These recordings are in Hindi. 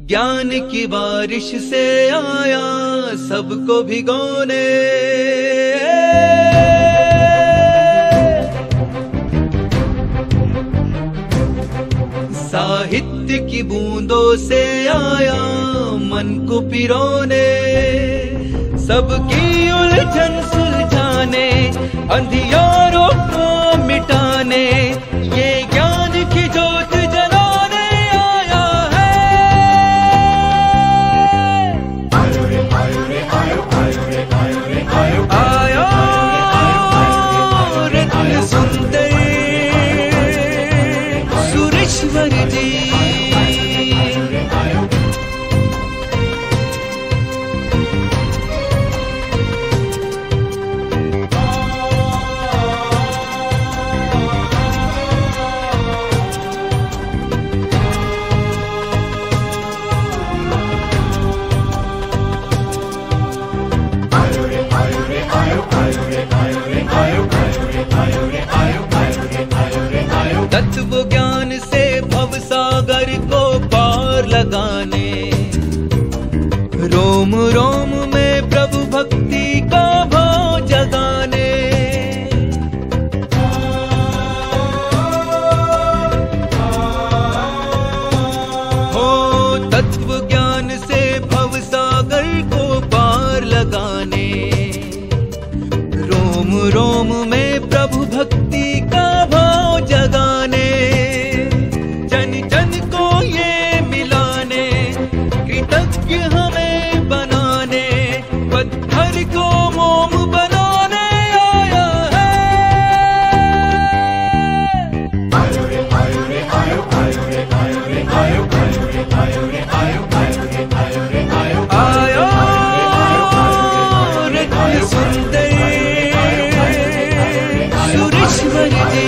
ज्ञान की बारिश से आया सबको भिगोने। साहित्य की बूंदों से आया मन को पिरोने। सबकी उलझन सुलझाने, अंधियारों को मिटाने, ये ज्ञान की जोत जलाने आया है। आयो रे आयो रे आयो आयो रे आयो रे आयो आयो रत्न सुंदर सुरेश्वर जी। तत्व ज्ञान से भव सागर को पार लगाने, रोम रोम में प्रभु भक्ति का भाव जगाने। हो तत्व ज्ञान से भव सागर को पार लगाने, रोम रोम में प्रभु भक्ति का भाव जगाने। जन जन को ये मिलाने, कृतज्ञ हमें बनाने, पत्थर को मोम बनाने आया है। आयो रे आयो रे आयो आयो रे आयो रे आयो आयो रे आयो रे आयो आयो रे आयो रे आयो आयो रत्न सुंदर सुरेश्वर जी।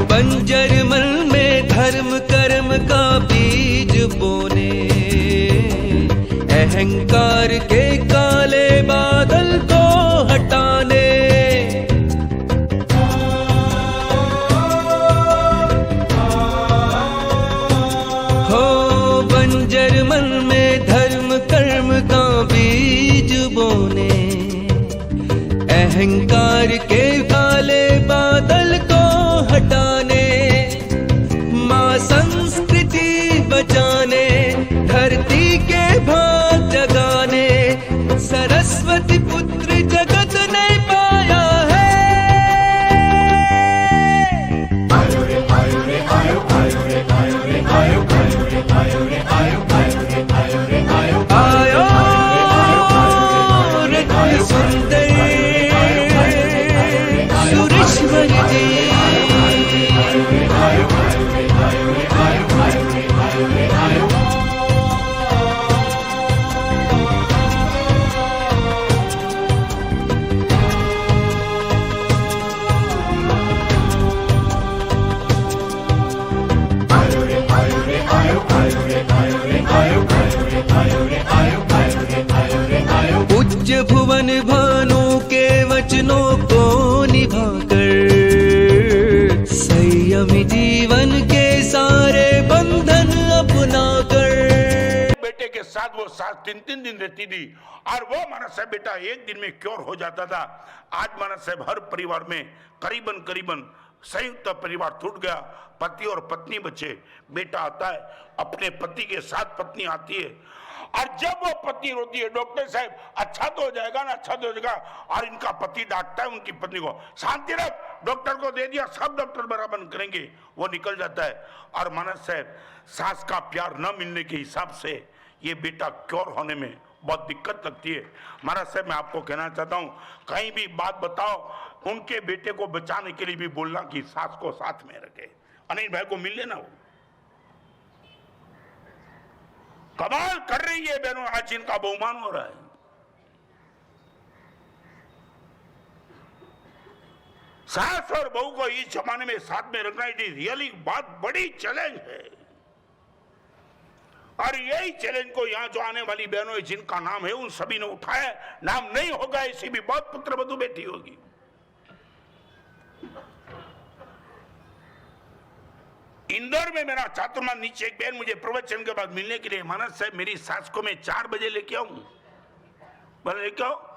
बंजर मन में धर्म कर्म का बीज बोने, अहंकार के काले बादल को हटाने। हो बंजर मन में धर्म कर्म का बीज बोने, अहंकार के काले बादल को हटाने। माँ संस्कृति बचाने, धरती के भाग जगाने, सरस्वती पुत्र जगत ने पाया है। आयो रे आयो रे आयो आयो रे आयो रे आयो आयो रे आयो रे आयो आयो रे आयो रे आयो आयो रत्न सुंदर सुरेश्वर जी। पूज्य भुवन भानु के वचनों को निभाकर, संयमी जीवन के सारे बंधन अपना कर। बेटे के साथ वो साथ 3-3 दिन रहती थी और वो मानस साहब बेटा एक दिन में क्योर हो जाता था। आज मानस साहब हर परिवार में करीबन संयुक्त परिवार टूट गया। पति और पत्नी बचे, बेटा आता है, अपने पति के साथ पत्नी आती है और जब वो पत्नी रोती है, डॉक्टर साहब अच्छा तो हो जाएगा ना, अच्छा तो हो जाएगा, और इनका पति डांटता है उनकी पत्नी को, शांति रख, डॉक्टर को दे दिया, सब डॉक्टर बराबर करेंगे, वो निकल जाता है। और मानस साहब सास का प्यार न मिलने के हिसाब से ये बेटा क्योर होने में बहुत दिक्कत लगती है। महाराज साहब मैं आपको कहना चाहता हूँ, कहीं भी बात बताओ, उनके बेटे को बचाने के लिए भी बोलना कि सास को साथ में रखे। अनिल भाई को मिल लेना, वो कमाल कर रही है बहनों, आज इनका बहुमान हो रहा है। सास और बहू को इस जमाने में साथ में रखना इट रियली बहुत बड़ी चैलेंज है। और यही चैलेंज को यहां जो आने वाली बहनों है जिनका नाम है उन सभी ने उठाया। नाम नहीं होगा ऐसी भी बहुत पुत्र वधू बैठी होगी। इंदौर में मेरा चातुर्मास नीचे एक बहन मुझे प्रवचन के बाद मिलने के लिए, मानस साहब मेरी सास को मैं 4 बजे लेके आऊं। बोले लेके आओ।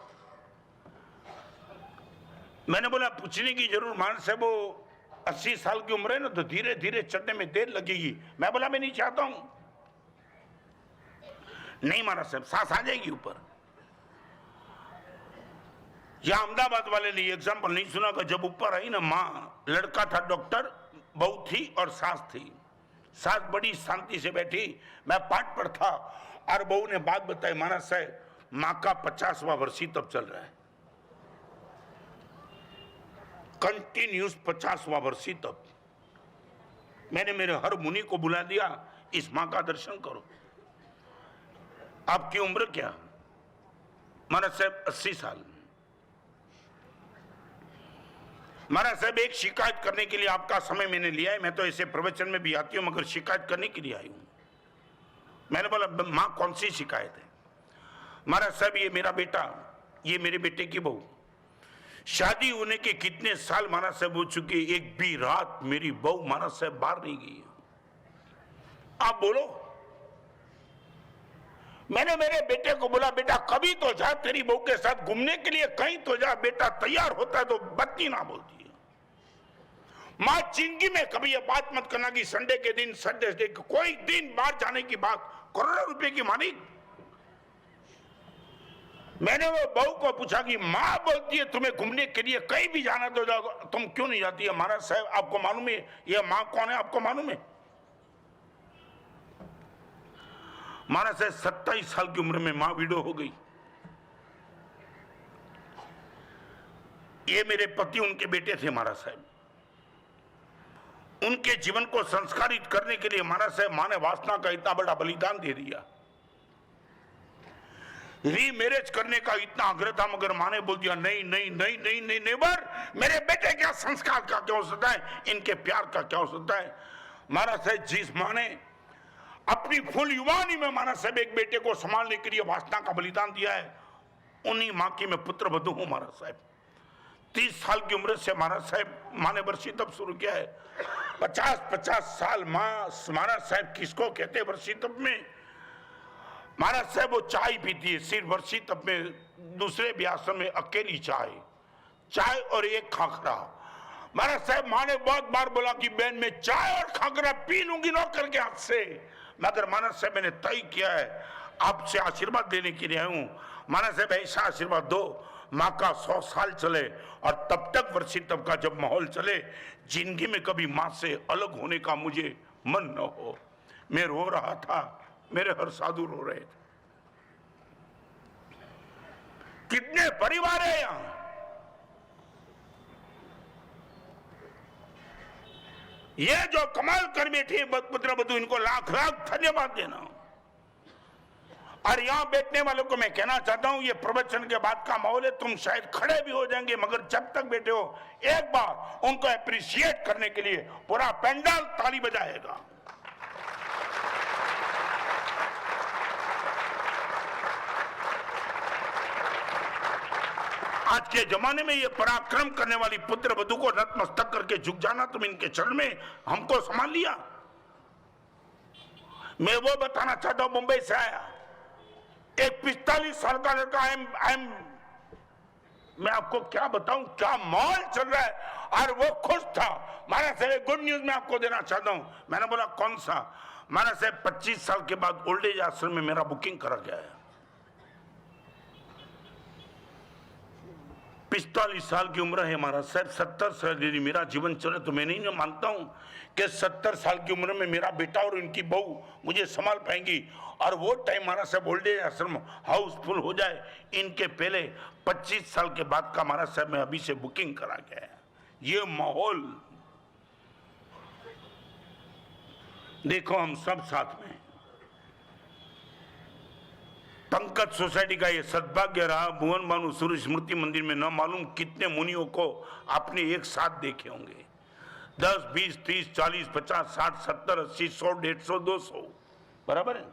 मैंने बोला पूछने की जरूर, मानस साहब वो 80 साल की उम्र है ना, तो धीरे धीरे चढ़ने में देर लगेगी। मैं बोला मैं नहीं चाहता हूं। नहीं मानस साहब सास आ जाएगी ऊपर। यहां अहमदाबाद वाले ने एग्जाम्पल नहीं सुना कि जब ऊपर आई ना माँ, लड़का था डॉक्टर, बहू थी और सास थी। सास बड़ी शांति से बैठी, मैं पाठ पर था और बहू ने बात बताई। मानस साहब माँ का 50वां वर्षी तब चल रहा है, कंटिन्यूस 50वां वर्षी तब। मैंने मेरे हर मुनि को बुला दिया, इस माँ का दर्शन करो। आपकी उम्र क्या? महाराज साहब 80 साल। महाराज साहब एक शिकायत करने के लिए आपका समय मैंने लिया है। मैं तो ऐसे प्रवचन में भी आती हूं मगर शिकायत करने के लिए आई हूं। मैंने बोला मां कौन सी शिकायत है? महाराज साहब ये मेरा बेटा, ये मेरे बेटे की बहू, शादी होने के कितने साल महाराज साहब हो चुके, एक भी रात मेरी बहू महाराज साहब बाहर नहीं गई। आप बोलो। मैंने मेरे बेटे को बोला बेटा कभी तो जा, तेरी बहू के साथ घूमने के लिए कहीं तो जा। बेटा तैयार होता है तो बत्ती ना बोलती है। मां जिंदगी में कभी ये बात मत करना कि संडे के दिन, संडे डे कोई दिन बाहर जाने की बात, करोड़ों रुपए की मालिक। मैंने वो बहू को पूछा कि मां बोलती है तुम्हें घूमने के लिए कहीं भी जाना तो जाओ, तुम क्यों नहीं जाती है? महाराज साहब आपको मालूम है ये मां कौन है? आपको मालूम है? महाराज साहब 27 साल की उम्र में मां विडो हो गई। ये मेरे पति उनके बेटे थे महाराज साहब। उनके जीवन को संस्कारित करने के लिए महाराज साहब मां ने वासना का इतना बड़ा बलिदान दे दिया। रीमैरिज करने का इतना आग्रह था मगर मां ने बोल दिया नहीं नहीं नहीं नहीं नहीं नेवर। मेरे बेटे क्या संस्कार का क्या हो सकता है, इनके प्यार का क्या हो सकता है? महाराज साहब जिस मां ने अपनी फुल युवानी में महाराज साहब एक बेटे को संभालने के लिए वासना का बलिदान दिया है, उन्हीं मां की मैं पुत्र वधू हूं। महाराज साहब 30 साल की उम्र से महाराज साहब मां ने वर्षी तप शुरू किया है। 50 साल मां महाराज साहब किसको कहते वर्षी तप में? महाराज साहब वो चाय पीती है सिर्फ वर्षी तप में, दूसरे भी आश्रम में अकेली चाय, चाय और एक खाखरा। महाराज साहब मां ने बहुत बार बोला कि बहन मैं चाय और खाखरा पी लूंगी नौकर के हाथ से, मगर महाराज साहब मैंने तय किया है आपसे आशीर्वाद देने के लिए आया हूं। महाराज साहब ऐसा आशीर्वाद दो माँ का 100 साल चले और तब तक वर्षी तब का जब माहौल चले, जिंदगी में कभी माँ से अलग होने का मुझे मन न हो। मैं रो रहा था, मेरे हर साधु रो रहे थे। कितने परिवार है यहां? ये जो कमाल कर बैठे पुत्र वधू, इनको लाख लाख धन्यवाद देना। और यहां बैठने वालों को मैं कहना चाहता हूं ये प्रवचन के बाद का माहौल है, तुम शायद खड़े भी हो जाएंगे मगर जब तक बैठे हो एक बार उनको अप्रिशिएट करने के लिए पूरा पंडाल ताली बजाएगा। आज के जमाने में ये पराक्रम करने वाली पुत्र वधू को नतमस्तक करके झुक जाना, तुम इनके चरण में हमको संभाल लिया। मैं वो बताना चाहता हूं, मुंबई से आया एक 45 साल का लड़का, मैं आपको क्या बताऊं क्या माहौल चल रहा है, और वो खुश था। महाराज साहब गुड न्यूज मैं आपको देना चाहता हूं। मैंने बोला कौन सा? महाराज साहब 25 साल के बाद ओल्ड एज आश्रम में मेरा बुकिंग करा गया है। 45 साल की उम्र है महाराज साहब, 70 साल यदि मेरा जीवन चले तो मैं नहीं मानता हूं कि 70 साल की उम्र में मेरा बेटा और इनकी बहू मुझे संभाल पाएंगी। और वो टाइम महाराज साहब ओल्ड एज आश्रम हाउसफुल हो जाए, इनके पहले 25 साल के बाद का महाराज साहब मैं अभी से बुकिंग करा गया है। ये माहौल देखो, हम सब साथ में। पंकज सोसाइटी का ये सद्भाग्य रहा, भुवन भानु सूर्य स्मृति मंदिर में न मालूम कितने मुनियों को आपने एक साथ देखे होंगे। 10, 20, 30, 40, 50, 60, 70, 80, 100, 150, 200, बराबर है।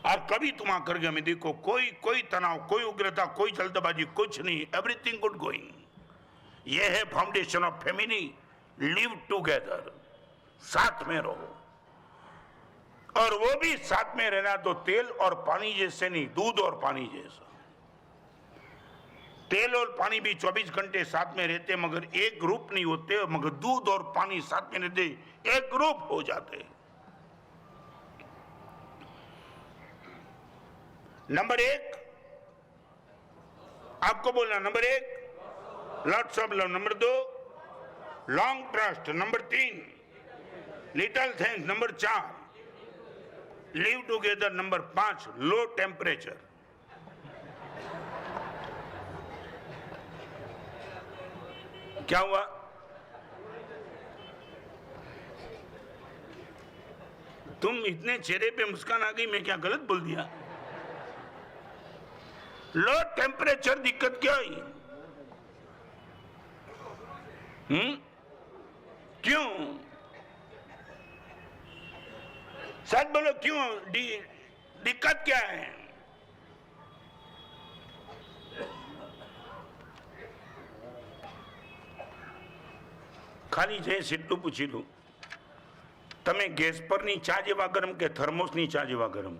और कभी तुम आकर के हमें देखो, कोई तनाव, कोई उग्रता, कोई जल्दबाजी, कुछ नहीं, एवरीथिंग गुड गोइंग। ये है foundation of family. Live together, साथ में रहो, और वो भी साथ में रहना तो तेल और पानी जैसे नहीं, दूध और पानी जैसा। तेल और पानी भी 24 घंटे साथ में रहते मगर एक ग्रुप नहीं होते, मगर दूध और पानी साथ में रहते एक ग्रुप हो जाते। नंबर 1 आपको बोलना, number 1 lots of love, number 2 long trust, number 3 little things, number 4 live together, number 5 low temperature. क्या हुआ? तुम इतने चेहरे पे मुस्कान आ गई, मैं क्या गलत बोल दिया? लो टेम्परेचर दिक्कत क्या हुई? क्यों? सच बोलो, क्यों? दिक्कत क्या है? खाली जे सीटલું પૂછી લો, તમે ગેસ પરની ચા જેવા ગરમ કે થર્મોસની ચા જેવા ગરમ?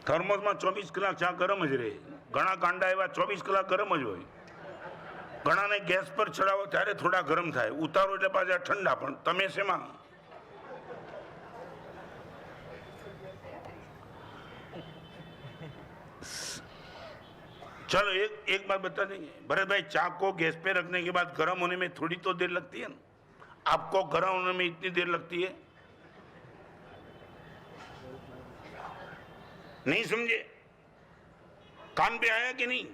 થર્મોસમાં 24 કલાક ચા ગરમ જ રહે, ઘણા ગાંડા એવા 24 કલાક ગરમ જ હોય, ઘણાને ગેસ પર ચડાવો ત્યારે થોડા ગરમ થાય, ઉતારો એટલે પાછા ઠંડા, પણ તમે શેમાં? चलो एक बात बता देंगे भरत भाई, चाय को गैस पे रखने के बाद गर्म होने में थोड़ी तो देर लगती है ना, आपको गर्म होने में इतनी देर लगती है? नहीं समझे? कान पे आया कि नहीं?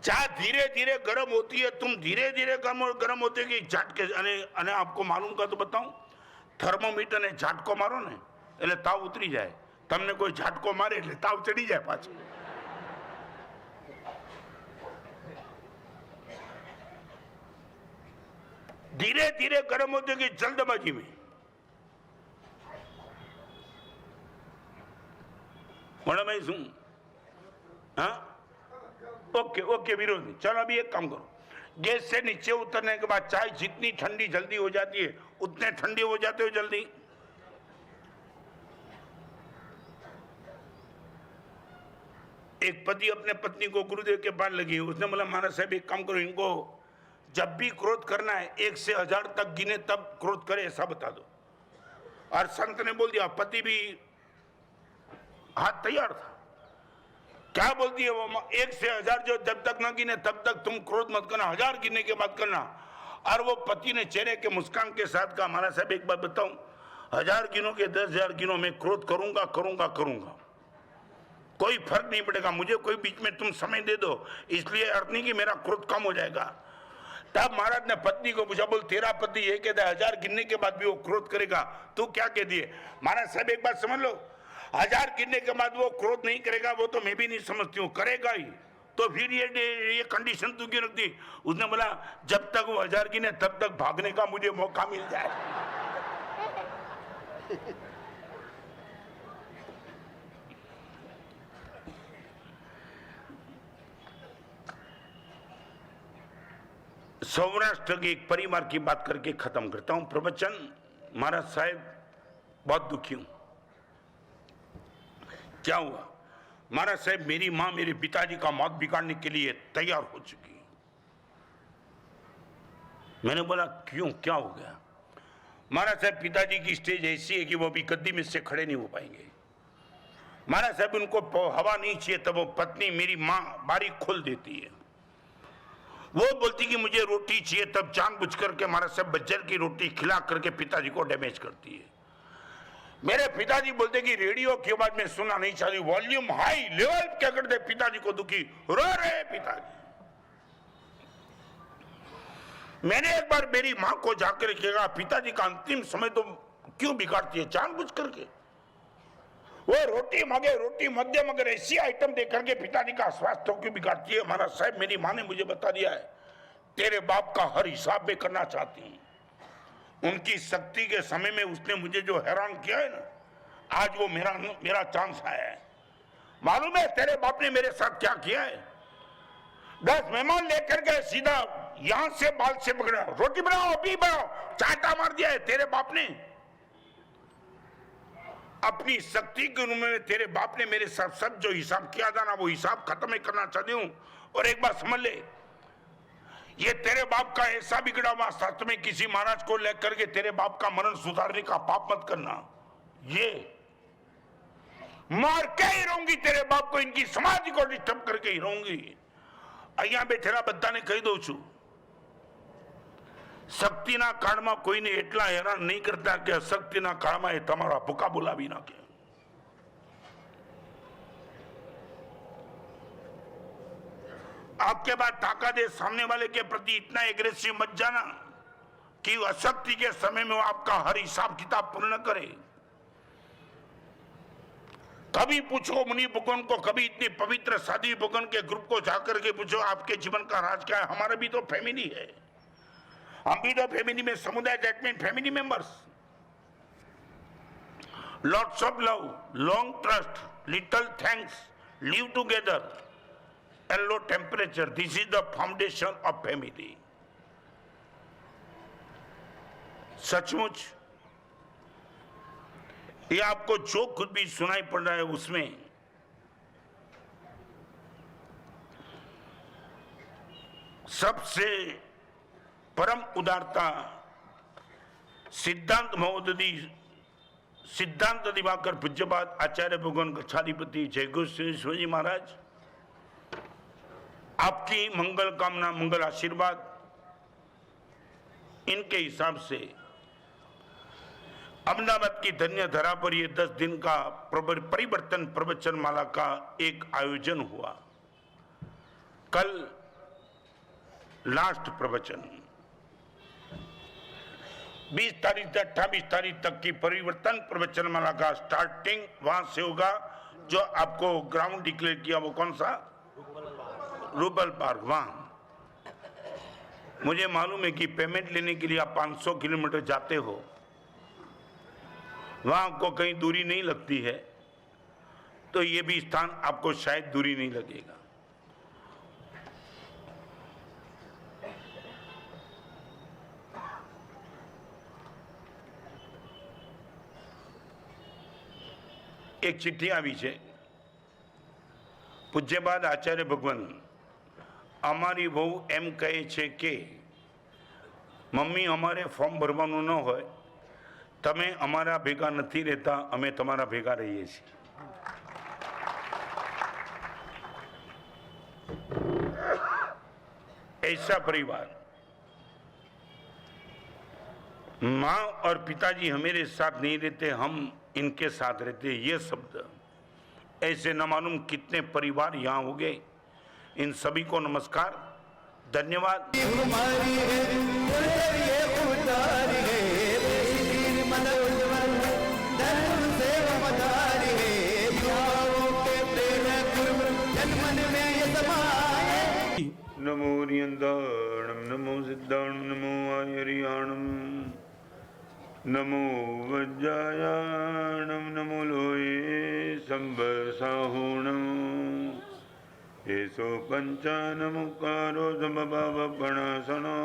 चाय धीरे धीरे गर्म होती है, तुम धीरे धीरे गर्म होते कि झटके, अने आपको मालूम का तो बताऊं, थर्मोमीटर ने झटको मारो ने એટલે તાવ ઉતરી જાય, તમને કોઈ ઝાટકો મારે એટલે તાવ ચડી જાય પાછો। धीरे धीरे गर्म होते कि जल्दबाजी में? बड़ा भाई सुन, हाँ ओके ओके विरोधी। चलो अभी एक काम करो, गैस से नीचे उतरने के बाद चाय जितनी ठंडी जल्दी हो जाती है उतने ठंडे हो जाते हो जल्दी। एक पति अपने पत्नी को गुरुदेव के पास लगी, उसने बोला महाराज साहब एक काम करो, इनको जब भी क्रोध करना है 1 से 1000 तक गिने तब क्रोध करे, ऐसा बता दो। और संत ने बोल दिया, पति भी हाथ तैयार था। क्या बोलती है वो? 1 से 1000 जो जब तक न गिने तब तक तुम क्रोध मत करना, 1000 गिनने के बाद करना। और वो पति ने चेहरे के मुस्कान के साथ कहा, महाराज साहब एक बात बताऊं, 1000 गिनो के 10,000 गिनो, मैं क्रोध करूंगा करूंगा करूंगा, कोई फर्क नहीं पड़ेगा मुझे, कोई बीच में तुम समय दे दो, इसलिए अर्थ नहीं कि मेरा क्रोध कम हो जाएगा। तब महाराज ने पत्नी को पूछा, बोल तेरा पति ये कहता है 1000 गिनने के बाद भी वो क्रोध करेगा, तू क्या कह दिए? महाराज साहब एक बात समझ लो, 1000 गिनने के बाद वो क्रोध नहीं करेगा, वो तो मैं भी नहीं समझती हूँ, करेगा ही, तो फिर ये कंडीशन तू क्यों रखती? उसने बोला, जब तक वो 1000 गिने तब तक भागने का मुझे मौका मिल जाए। सौराष्ट्र के एक परिवार की बात करके खत्म करता हूं प्रवचन। महाराज साहब बहुत दुखी हूं। क्या हुआ? महाराज साहब मेरी मां मेरे पिताजी का मौत बिगाड़ने के लिए तैयार हो चुकी। मैंने बोला क्यों, क्या हो गया? महाराज साहब पिताजी की स्टेज ऐसी है कि वो भी गद्दी में से खड़े नहीं हो पाएंगे। महाराज साहब उनको हवा नहीं चाहिए तब वो पत्नी मेरी मां बारी खोल देती है, वो बोलती कि मुझे रोटी चाहिए, तब जानबूझ करके महाराज साहब बज्जर की रोटी खिला करके पिताजी को डैमेज करती है। मेरे पिताजी बोलते कि रेडियो की आवाज में सुना नहीं चाहिए, वॉल्यूम हाई लेवल क्या करते, पिताजी को दुखी रो रहे पिताजी। मैंने एक बार मेरी मां को जाकर कहा, पिताजी का अंतिम समय तो क्यों बिगाड़ती है जानबूझ करके? वो रोटी मांगे, रोटी मध्यम अगर ऐसी आइटम दे करके पिताजी का स्वास्थ्य क्यों बिगाड़ती है? हमारा साहब, मेरी माँ ने मुझे बता दिया है, तेरे बाप का हर हिसाब में करना चाहती हूं। उनकी शक्ति के समय में उसने मुझे जो हैरान किया है ना, आज वो मेरा चांस आया है। मालूम है तेरे बाप ने मेरे साथ क्या किया है? 10 मेहमान लेकर गए, सीधा यहां से बाल से पकड़ा, रोटी बनाओ, अभी बनाओ, चाटा मार दिया है तेरे बाप ने। अपनी शक्ति के रूप में तेरे बाप ने मेरे साथ सब जो हिसाब किया था ना, वो हिसाब खत्म ही करना चाहती हूं। और एक बात समझ ले, ये तेरे बाप का ऐसा बिगड़ा हुआ शास्त्र में किसी महाराज को लेकर के तेरे बाप का मरण सुधारने का पाप मत करना। ये मार के ही रहूंगी तेरे बाप को, इनकी समाधि को डिस्टर्ब करके ही रहूंगी। अहियां बैठेला बधाने कही दઉં છું, શક્તિના કાળમાં કોઈને એટલા હેરાન નહીં કરતા કે અશક્તિના કાળમાં એ તમારા ભૂકા બોલાવી નાખે। आपके बाद ताकत है, सामने वाले के प्रति इतना एग्रेसिव मत जाना कि अशक्ति के समय में वो आपका हर हिसाब किताब पूर्ण करे। कभी पूछो मुनि भगवान को, कभी इतनी पवित्र साधी भगवान के ग्रुप को जाकर के पूछो आपके जीवन का राज क्या है। हमारा भी तो फैमिली है, हम भी तो फैमिली में, समुदाय that mean family members. Lots of love, long trust, little thanks, live together, and low temperature. This is the foundation of family. सचमुच ये आपको जो खुद भी सुनाई पड़ रहा है उसमें सबसे परम उदारता सिद्धांत महोदय, सिद्धांत दिवाकर पूज्यपाद आचार्य भगवान गच्छाधिपति जय गुरु श्री शिवाजी महाराज, आपकी मंगल कामना, मंगल आशीर्वाद, इनके हिसाब से अहमदाबाद की धन्य धरा पर यह 10 दिन का परिवर्तन प्रवचन माला का एक आयोजन हुआ। कल लास्ट प्रवचन 20 तारीख से 28 तारीख तक की परिवर्तन प्रवचन माला का स्टार्टिंग वहां से होगा। जो आपको ग्राउंड डिक्लेयर किया वो कौन सा? Rouble park. वहां मुझे मालूम है कि पेमेंट लेने के लिए आप 500 किलोमीटर जाते हो, वहां आपको कहीं दूरी नहीं लगती है, तो ये भी स्थान आपको शायद दूरी नहीं लगेगा। एक चिट्ठी આવી છે, પૂજ્યપાદ આચાર્ય ભગવાન, અમારી વહુ એમ કહે છે કે મમ્મી અમારે ફોર્મ ભરવાનું ન હોય, તમે અમારા ભેગા નથી રહેતા, અમે તમારા ભેગા રહીએ છીએ। ऐसा परिवार, माँ और पिताजी हमारे साथ नहीं रहते, हम इनके साथ रहते, ये शब्द, ऐसे न मालूम कितने परिवार यहाँ हो गए। इन सभी को नमस्कार, धन्यवाद। नमो रियंदाणम, नमो सिद्धाणम, नमो आयरियाणम, नमो वज्रायाणम, नमो लोये संबसाहुणम, येसो पंचानमुकारो समभावपणासनो,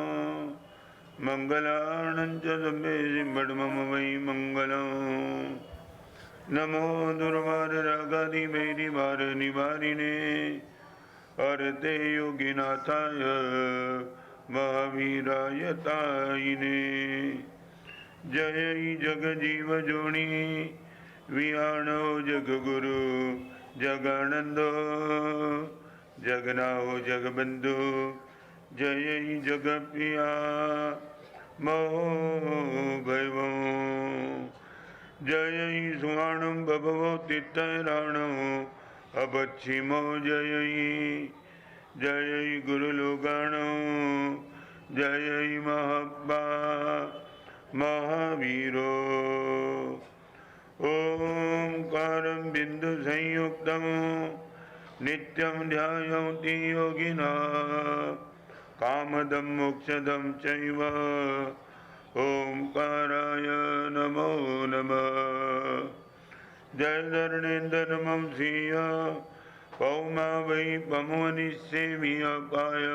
मंगलाणं च सभ्ये सिंहमम वै मंगलम्। नमो दुर्वाररागादि वैरिवार निवारिणे, हरते योगिनाथाय महावीराय तायिने। जय जगजीव जोनि विहाणो जगगुरु जगानंदो, जगनाओ जगबंधु, जय जगप्रिया महो भैवो, जय सुवाणं भवो तीर्थराणो अबच्छिमो, जय गुरुलोगाणो, जय महाब्बा महावीरो ओंकारं बिंदु संयुक्तं नित्यं ध्यायन्ति योगिनः कामदं मोक्षदं चैव ओंकाराय नमो नमः। जय धरणेन्द्रनमं श्रिय पौमा वै पमोनिसेवियकाय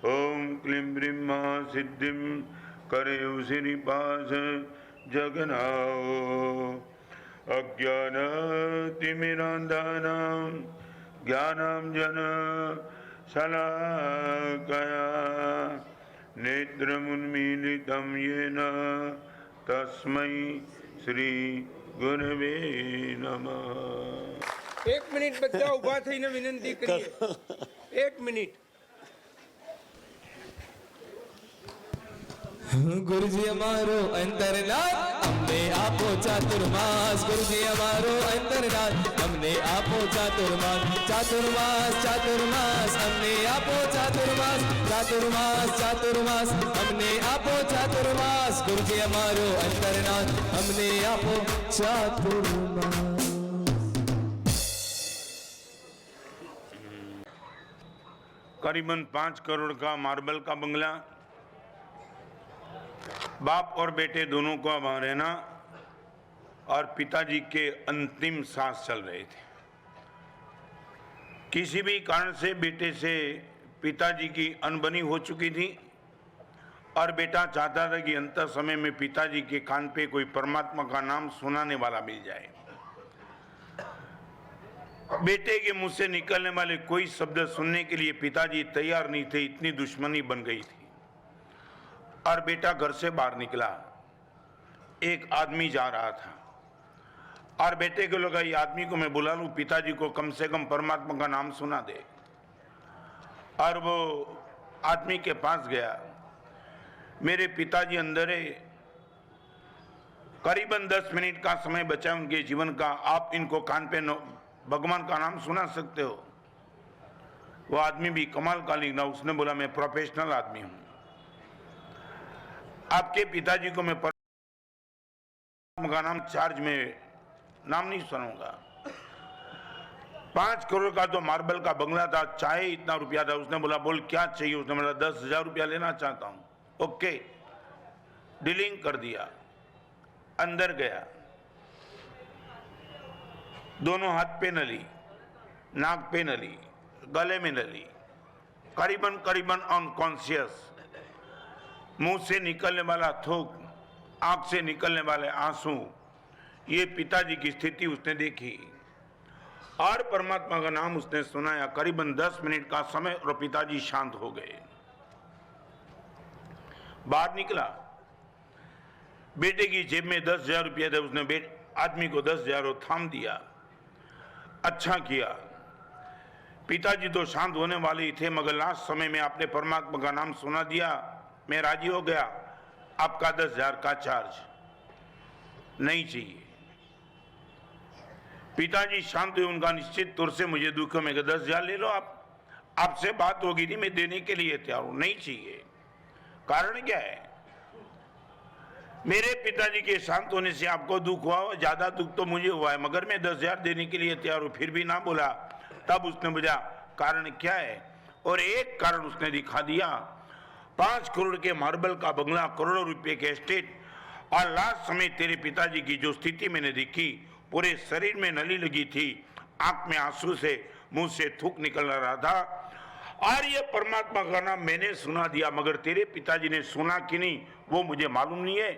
ओं क्लीं ब्रीं महासिद्धिं करेउ श्रीपास जगन्नाथ अज्ञानतिमिरान्धानां ज्ञानाञ्जन शलाकया नेत्रमुन्मीलितं येन तस्मै श्री गुरवे नमः। 1 મિનિટ બધા ઊભા થઈને વિનંતી કરીએ 1 મિનિટ। गुरुजी हमारो अंतरनाथ हमने आपो चातुर्मास गुरुजी हमारो अंतरनाथ हमने आपो चातुर्मास चातुर्मास चातुर्मास हमने आपो चातुर्मास चातुर्मास चातुर्मास हमने आपो चातुर्मास गुरुजी हमारो अंतरनाथ हमने आपो चातुर्मास। करीबन 5 करोड़ का मार्बल का बंगला, बाप और बेटे दोनों को वहां रहना और पिताजी के अंतिम सांस चल रहे थे। किसी भी कारण से बेटे से पिताजी की अनबनी हो चुकी थी और बेटा चाहता था कि अंत समय में पिताजी के कान पे कोई परमात्मा का नाम सुनाने वाला मिल जाए। बेटे के मुंह से निकलने वाले कोई शब्द सुनने के लिए पिताजी तैयार नहीं थे, इतनी दुश्मनी बन गई थी। और बेटा घर से बाहर निकला, एक आदमी जा रहा था और बेटे को लगा ये आदमी को मैं बुला लूं, पिताजी को कम से कम परमात्मा का नाम सुना दे। और वो आदमी के पास गया, मेरे पिताजी अंदर है, करीबन 10 मिनट का समय बचा उनके जीवन का, आप इनको कान पे भगवान का नाम सुना सकते हो? वो आदमी भी कमाल का लिखना, उसने बोला मैं प्रोफेशनल आदमी हूं, आपके पिताजी को मैं परमात्मा का नाम चार्ज में नाम नहीं सुनाऊंगा। 5 करोड़ का तो मार्बल का बंगला था, चाहे इतना रुपया था। उसने बोला बोल क्या चाहिए? उसने बोला 10,000 रुपया लेना चाहता हूं। ओके, डीलिंग कर दिया। अंदर गया, दोनों हाथ पे नली, नाक पे नली, गले में नली, करीबन करीबन अनकॉन्शियस, मुंह से निकलने वाला थूक, आंख से निकलने वाले आंसू, ये पिताजी की स्थिति उसने देखी और परमात्मा का नाम उसने सुनाया। करीबन 10 मिनट का समय और पिताजी शांत हो गए। बाहर निकला, बेटे की जेब में 10,000 रुपया थे, उसने आदमी को 10,000 थाम दिया। अच्छा किया, पिताजी तो शांत होने वाले ही थे, मगर लास्ट समय में आपने परमात्मा का नाम सुना दिया, मैं राजी हो गया, आपका 10,000 का चार्ज नहीं चाहिए। पिताजी शांत हुए, उनका निश्चित तौर से मुझे दुख है, मैं 10,000 ले लो, आपसे बात होगी थी, मैं देने के लिए तैयार हूं, नहीं चाहिए। कारण क्या है? मेरे पिताजी के शांत होने से आपको दुख हुआ, ज्यादा दुख तो मुझे हुआ है, मगर मैं 10,000 देने के लिए तैयार हूं, फिर भी ना बोला। तब उसने बुझा कारण क्या है, और एक कारण उसने दिखा दिया। 5 करोड़ के मार्बल का बंगला, करोड़ों रुपए के एस्टेट, और लास्ट समय तेरे पिताजी की जो स्थिति मैंने देखी, पूरे शरीर में नली लगी थी, आंख में आंसू से, मुंह से थूक निकल रहा था, और ये परमात्मा का नाम मैंने सुना दिया, मगर तेरे पिताजी ने सुना कि नहीं वो मुझे मालूम नहीं है।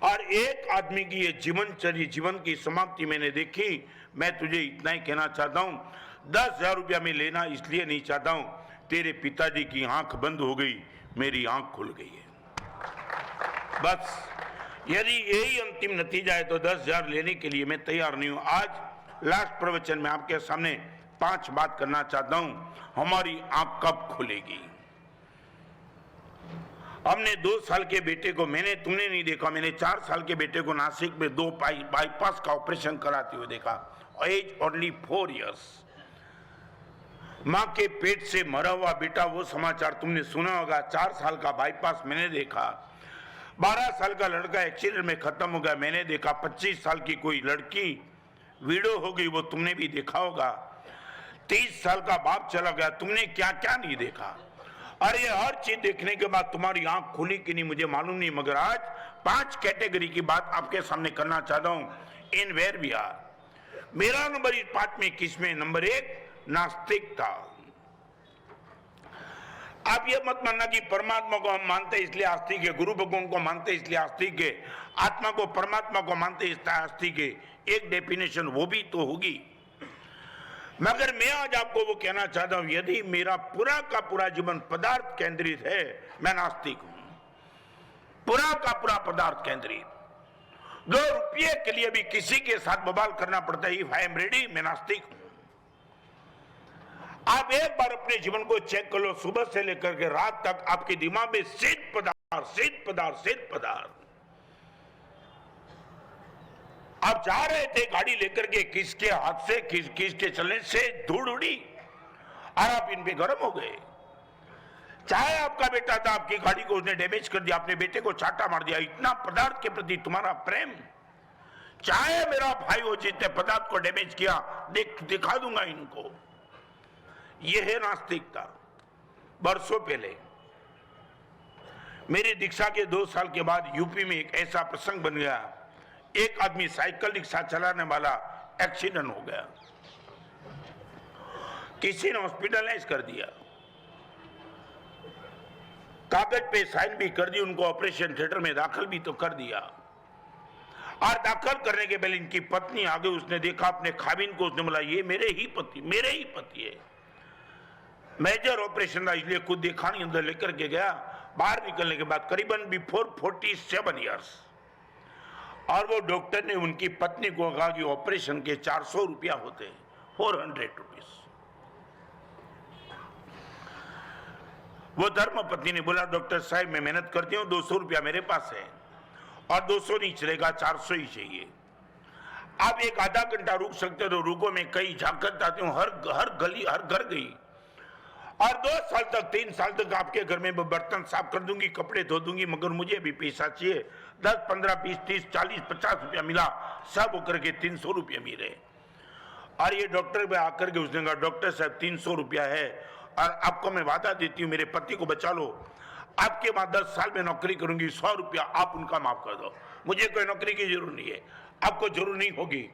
और एक आदमी की ये जीवनचर्या, जीवन की समाप्ति मैंने देखी। मैं तुझे इतना ही कहना चाहता हूं, 10,000 रुपया मैं लेना इसलिए नहीं चाहता हूं, तेरे पिताजी की आंख बंद हो गई, मेरी आंख खुल गई है। बस यदि यही अंतिम नतीजा है तो 10,000 लेने के लिए मैं तैयार नहीं हूं। आज लास्ट प्रवचन में आपके सामने 5 बात करना चाहता हूं, हमारी आंख कब खुलेगी। हमने 2 साल के बेटे को, तुमने नहीं देखा, मैंने 4 साल के बेटे को नासिक में 2 बाईपास का ऑपरेशन कराते हुए देखा, एज ओनली 4 इयर्स। मां के पेट से मरा हुआ बेटा, वो समाचार तुमने सुना होगा, 4 साल का बाईपास मैंने देखा। 12 साल का लड़का एक्सीडेंट में खत्म हो गया, मैंने देखा। 25 साल की कोई लड़की वीडियो हो गई, वो तुमने भी देखा होगा। 30 साल का बाप चला गया, तुमने क्या क्या नहीं देखा। और ये हर चीज देखने के बाद तुम्हारी आंख खुली कि नहीं मुझे मालूम नहीं, मगर आज 5 कैटेगरी की बात आपके सामने करना चाहता हूं। In where we are. मेरा नंबर इस 5 में किस में? नंबर 1 नास्तिकता। आप ये मत मानना कि परमात्मा को हम मानते इसलिए आस्तिक है, गुरु भगवान को मानते इसलिए आस्तिक है, आत्मा को परमात्मा को मानते इसलिए आस्तिक है। एक डेफिनेशन वो भी तो होगी, मगर मैं आज आपको वो कहना चाहता हूं, यदि मेरा पूरा का पूरा जीवन पदार्थ केंद्रित है, मैं नास्तिक हूं। पूरा का पूरा पदार्थ केंद्रित। 2 रुपये के लिए भी किसी के साथ बवाल करना पड़ता है, इफ आई एम रेडी, मैं नास्तिक हूं। आप एक बार अपने जीवन को चेक कर लो, सुबह से लेकर के रात तक आपके दिमाग में सिद्ध पदार्थ, सिद्ध पदार्थ, सिद्ध पदार्थ। आप जा रहे थे गाड़ी लेकर के, किसके हाथ से किसके चलने से धूल उड़ी और आप इन पे गर्म हो गए। चाहे आपका बेटा था, आपकी गाड़ी को उसने डैमेज कर दिया, अपने बेटे को चाटा मार दिया। इतना पदार्थ के प्रति तुम्हारा प्रेम। चाहे मेरा भाई हो जिसने पदार्थ को डैमेज किया, दिखा दूंगा इनको। यह है नास्तिकता। बरसों पहले मेरी दीक्षा के 2 साल के बाद यूपी में एक ऐसा प्रसंग बन गया। एक आदमी साइकिल रिक्शा चलाने वाला एक्सीडेंट हो गया, किसी ने हॉस्पिटलाइज कर दिया, कागज पे साइन भी कर दी, उनको ऑपरेशन थिएटर में दाखिल भी तो कर दिया। और दाखिल करने के पहले इनकी पत्नी आ गई, उसने देखा अपने खाविन को, उसने बोला ये मेरे ही पति है। मेजर ऑपरेशन था इसलिए खुद देखा नहीं, अंदर लेकर के गया। बाहर निकलने के बाद करीबन बिफोर 47 ईयर्स, और वो डॉक्टर ने उनकी पत्नी को कहा कि ऑपरेशन के 400 रुपया होते हैं, 400 रुपीज। वो धर्म पत्नी ने बोला डॉक्टर साहब मैं मेहनत करती हूँ, 200 रुपया मेरे पास है और 200 नहीं चलेगा, 400 ही चाहिए। आप एक आधा घंटा रुक सकते हो तो रुको, मैं कई झांकत जाती हूँ, हर गली हर घर गई, और 2 साल तक 3 साल तक आपके घर में बर्तन साफ कर दूंगी, कपड़े धो दूंगी, मगर मुझे भी पैसा चाहिए। 10, 15, 20, 30, 40, 50 रुपया मिला, सब होकर के 300 रुपये मिले। और ये डॉक्टर पे आकर के उसने कहा डॉक्टर साहब 300 रुपया है और आपको मैं वादा देती हूँ मेरे पति को बचा लो, आपके बाद 10 साल में नौकरी करूंगी, 100 रुपया आप उनका माफ कर दो, मुझे कोई नौकरी की जरूरत नहीं है, आपको जरूर नहीं होगी।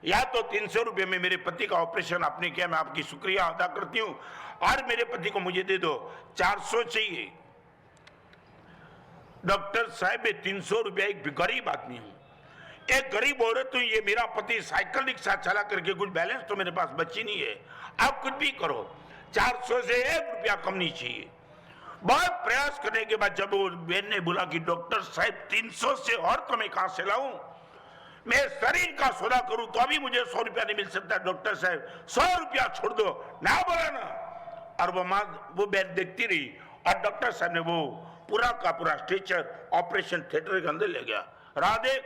या तो 300 रुपये में मेरे पति का ऑपरेशन आपने किया, मैं आपकी शुक्रिया अदा करती हूँ, और मेरे पति को मुझे दे दो, 400 चाहिए। डॉक्टर साहब मैं 300 रुपया एक गरीब आदमी हूं, एक गरीब औरत हूं, ये मेरा पति साइकिल रिक्शा चला करके कुछ बैलेंस तो मेरे पास बची नहीं है, आप कुछ भी करो, 400 से 1 रुपया कम नहीं चाहिए। बहुत प्रयास करने के बाद जब वो बहन ने बोला कि डॉक्टर साहब 300 से और तो मैं कहां से लाऊं, मैं शरीर का सौदा करूं तो अभी मुझे 100 रुपया नहीं मिल सकता, डॉक्टर साहब 100 रुपया छोड़ दो ना, बोला ना। और वो बहन देखती रही और डॉक्टर साहब ने वो पूरा का पूरा स्ट्रेचर ऑपरेशन थिएटर के अंदर ले गया। राधे,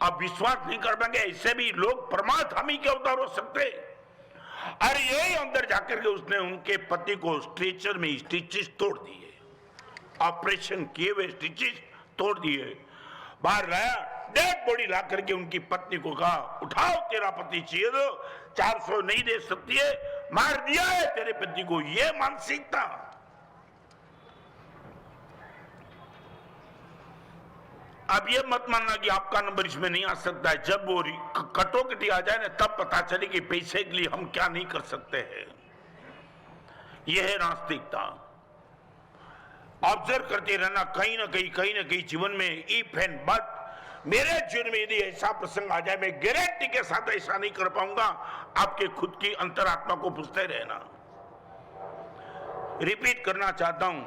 आप विश्वास नहीं कर पाएंगे, ऐसे भी लोग परमात्मा के अवतार हो सकते। अरे यही अंदर जाकर के उसने उनके पति को स्ट्रेचर में स्टिचेस तोड़ दिए, ऑपरेशन किए हुए स्टिचेस तोड़ दिए, बाहर लाया, डेड बॉडी ला करके उनकी पत्नी को कहा उठाओ तेरा पति चाहिए तो 400 नहीं दे सकती है, मार दिया है तेरे पति को। ये मानसिकता। अब ये मत मानना कि आपका नंबर इसमें नहीं आ सकता है। जब वो कटोकटी आ जाए ना तब पता चले कि पैसे के लिए हम क्या नहीं कर सकते हैं। यह है नास्तिकता। ऑब्जर्व करते रहना, कहीं ना कहीं जीवन में इफ एंड बट। मेरे जीवन में यदि ऐसा प्रसंग आ जाए, मैं गारंटी के साथ ऐसा नहीं कर पाऊंगा, आपके खुद की अंतरात्मा को पूछते रहना। रिपीट करना चाहता हूं,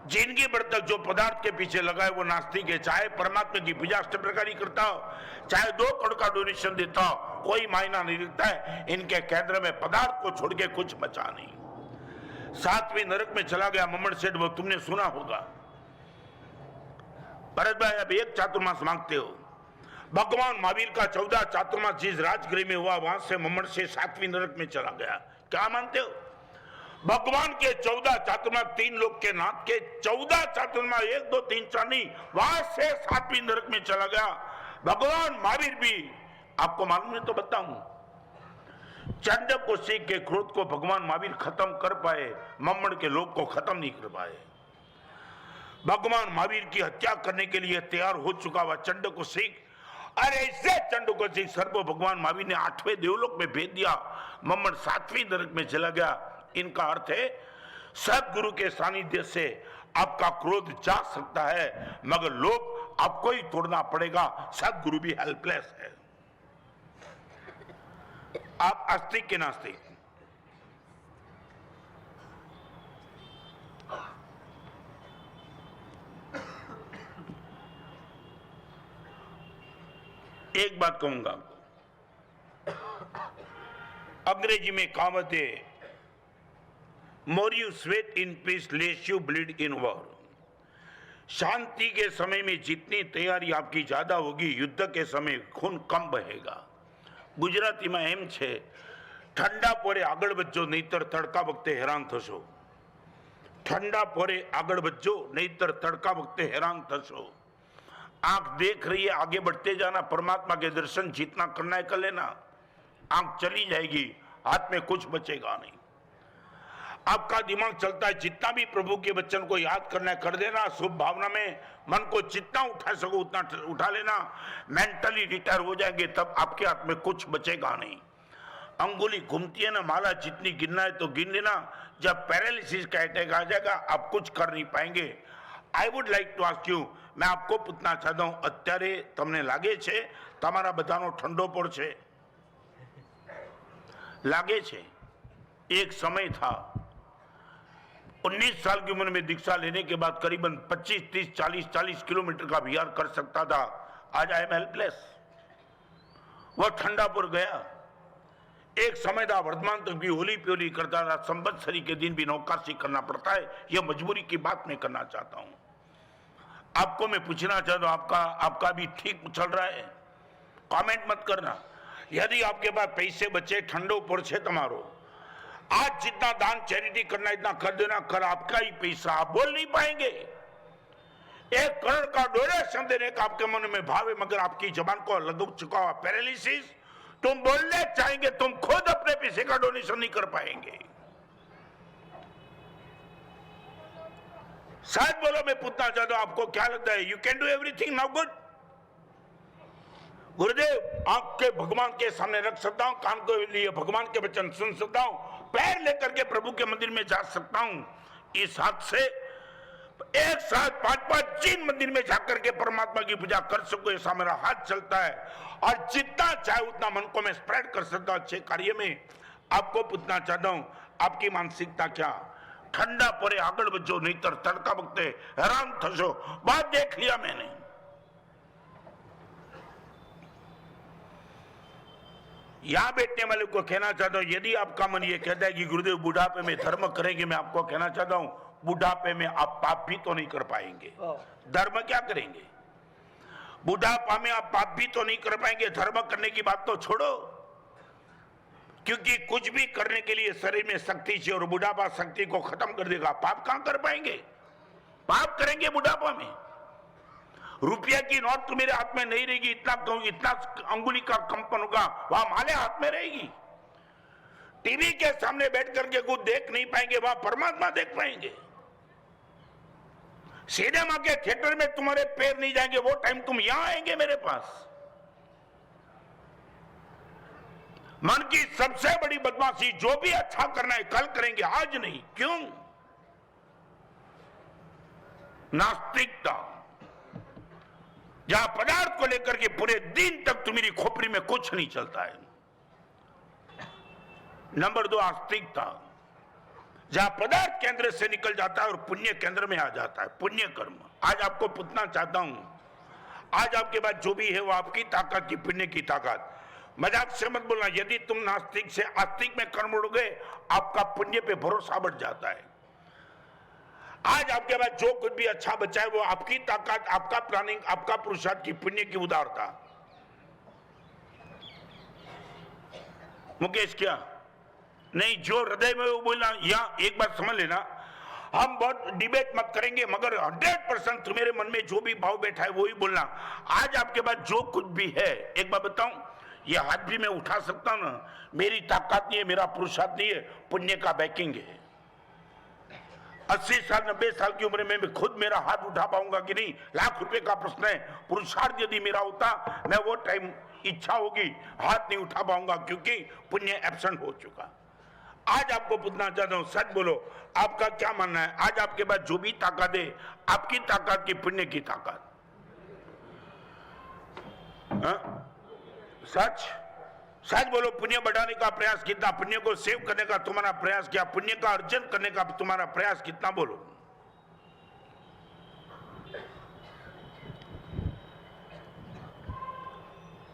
जिंदगी भर तक जो पदार्थ के पीछे लगा है वो नास्तिक है। चाहे परमात्मा की पूजा अष्टप्रकारी करता हो, चाहे 2 करोड़ का डोनेशन देता हो, कोई मायना नहीं रखता है। इनके केंद्र में पदार्थ को छोड़ के कुछ बचा नहीं। 7वीं नरक में चला गया मम्मड़ सेठ, वो तुमने सुना होगा। भरत भाई अब एक चातुर्मास मांगते हो, भगवान महावीर का 14 चातुर्मास जिस राजगृह में हुआ वहां से मम्मड़ से 7वीं नरक में चला गया। क्या मानते हो? भगवान के 14 चातुर्मा, 3 लोग के नाथ के 14 चातुर्मा, 1 2 3 4 नहीं, वहां से 7वीं नरक में चला गया। भगवान महावीर भी, आपको मालूम है तो बताऊं, चंडकोसी के क्रोध को भगवान महावीर खत्म कर पाए, मम्मड़ के लोग को खत्म नहीं कर पाए। भगवान महावीर की हत्या करने के लिए तैयार हो चुका हुआ चंडकोसी, अरे ऐसे चंडकोसी सर को भगवान महावीर ने 8वें देवलोक में भेज दिया, मम्मड़ 7वीं नरक में चला गया। इनका अर्थ है सदगुरु के सानिध्य से आपका क्रोध जा सकता है, मगर लोग आपको ही तोड़ना पड़ेगा। सदगुरु भी हेल्पलेस है। आप आस्तिक के नास्तिक, एक बात कहूंगा आपको, अंग्रेजी में कहावत है, more you sweat in peace less you bleed in war. शांति के समय में जितनी तैयारी आपकी ज्यादा होगी, युद्ध के समय खून कम बहेगा। गुजराती में एम छे, ठंडा पोरे आगळ वधजो नहीतर तड़का वखते हैरान थशो। ठंडा पोरे आगळ वधजो नहीतर तड़का वखते हैरान थशो। आंख देख रही है, आगे बढ़ते जाना, परमात्मा के दर्शन जितना करना है कर लेना। आंख चली जाएगी, हाथ में कुछ बचेगा नहीं। आपका दिमाग चलता है, जितना भी प्रभु के वचन को याद करना है कर देना। शुभ भावना में मन को जितना उठा सको उतना उठा लेना। मेंटली रिटायर हो जाएंगे तब आपके हाथ में कुछ बचेगा नहीं। अंगुली घूमती है ना, माला जितनी गिनना है तो गिन लेना। जब पैरालिसिस का अटैक आ जाएगा आप कुछ कर नहीं पाएंगे। I would like to ask you, मैं आपको पूछना चाहता हूं, અત્યારે તમને લાગે છે તમારા બધાનો ઠંડો પડશે? लागे छे? एक समय था, 19 साल की उम्र में दीक्षा लेने के बाद करीबन 25, 30, 40 किलोमीटर का विहार कर सकता था। आज आई एम हेल्पलेस। वह ठंडापुर गया। एक समय था वर्धमान तक भी होली प्योली करता था, संवत्सरी के दिन भी नौकाशी करना पड़ता है। यह मजबूरी की बात मैं करना चाहता हूं। आपको मैं पूछना चाहता हूं, आपका भी ठीक चल रहा है? कमेंट मत करना। यदि आपके पास पैसे बचे, ठंडो पड़े तमारो, आज जितना दान चैरिटी करना इतना कर देना, कर आपका ही पैसा। आप बोल नहीं पाएंगे। 1 करोड़ का डोनेशन देने का आपके मन में भाव है, मगर आपकी जबान को लग चुका हुआ पैरालिसिस। तुम बोलने चाहेंगे, तुम खुद अपने पैसे का डोनेशन नहीं कर पाएंगे। शायद बोलो, मैं पूछना चाहता हूं, आपको क्या लगता है you can do everything now? Good. गुरुदेव, आंख के भगवान के सामने रख सकता हूं, कान के लिए भगवान के वचन सुन सकता हूं, पैर लेकर के प्रभु के मंदिर में जा सकता हूं। इस हाथ से एक साथ 5-5 जिन मंदिर में जाकर के परमात्मा की पूजा कर सको, ऐसा मेरा हाथ चलता है। और जितना चाहे उतना मन को मैं स्प्रेड कर सकता हूं अच्छे कार्य में। आपको पूछना चाहता हूं, आपकी मानसिकता क्या? ठंडा पड़े आगळ वधो नहीतर तड़का वखते हैरान थशो। बात देख लिया मैंने। यहां बैठने वाले को कहना चाहता हूं, यदि आपका मन ये कहता है कि गुरुदेव बुढ़ापे में धर्म करेंगे, मैं आपको कहना चाहता हूं, बुढ़ापे में आप पाप भी तो नहीं कर पाएंगे। धर्म क्या करेंगे? बुढ़ापा में आप पाप भी तो नहीं कर पाएंगे। धर्म करने की बात तो छोड़ो, क्योंकि कुछ भी करने के लिए शरीर में शक्ति चाहिए, और बुढ़ापा शक्ति को खत्म कर देगा। पाप कहां कर पाएंगे? पाप करेंगे बुढ़ापा में। रुपया की नोट तो मेरे हाथ में नहीं रहेगी, इतना अंगुली का कंपन होगा, वहां माले हाथ में रहेगी। टीवी के सामने बैठ करके कुछ देख नहीं पाएंगे, वहां परमात्मा देख पाएंगे। सिनेमा के थिएटर में तुम्हारे पैर नहीं जाएंगे, वो टाइम तुम यहां आएंगे मेरे पास। मन की सबसे बड़ी बदमाशी, जो भी अच्छा करना है कल करेंगे, आज नहीं। क्यों? नास्तिकता, जहां पदार्थ को लेकर के पूरे दिन तक तुम्हारी खोपड़ी में कुछ नहीं चलता है। नंबर 2 आस्तिकता, जहां पदार्थ केंद्र से निकल जाता है और पुण्य केंद्र में आ जाता है, पुण्य कर्म। आज आपको पूछना चाहता हूं, आज आपके पास जो भी है वो आपकी ताकत की, पुण्य की ताकत। मजाक से मत बोलना। यदि तुम नास्तिक से आस्तिक में कर्म उड़ गए, आपका पुण्य पे भरोसा बढ़ जाता है। आज आपके पास जो कुछ भी अच्छा बचा है वो आपकी ताकत, आपका प्लानिंग, आपका पुरुषार्थ की, पुण्य की उदारता। मुकेश क्या नहीं, जो हृदय में वो बोलना, या एक बात समझ लेना, हम बहुत डिबेट मत करेंगे, मगर 100% तुम्हारे मन में जो भी भाव बैठा है वो ही बोलना। आज आपके पास जो कुछ भी है, एक बात बताऊं, ये हाथ भी मैं उठा सकता हूं ना, मेरी ताकत नहीं है, मेरा पुरुषार्थ नहीं है, पुण्य का बैकिंग है। 80 साल 90 साल की उम्र में मैं खुद मेरा हाथ उठा पाऊंगा कि नहीं, लाख रुपए का प्रश्न है। पुरुषार्थ यदि मेरा होता, मैं वो टाइम इच्छा होगी हाथ नहीं उठा पाऊंगा, क्योंकि पुण्य एब्सेंट हो चुका। आज आपको पूछना चाहता हूं, सच बोलो, आपका क्या मानना है? आज आपके पास जो भी ताकत है, आपकी ताकत की पुण्य की ताकत? सच सच बोलो, पुण्य बढ़ाने का प्रयास कितना, पुण्य को सेव करने का तुम्हारा प्रयास क्या, पुण्य का अर्जन करने का तुम्हारा प्रयास कितना, बोलो।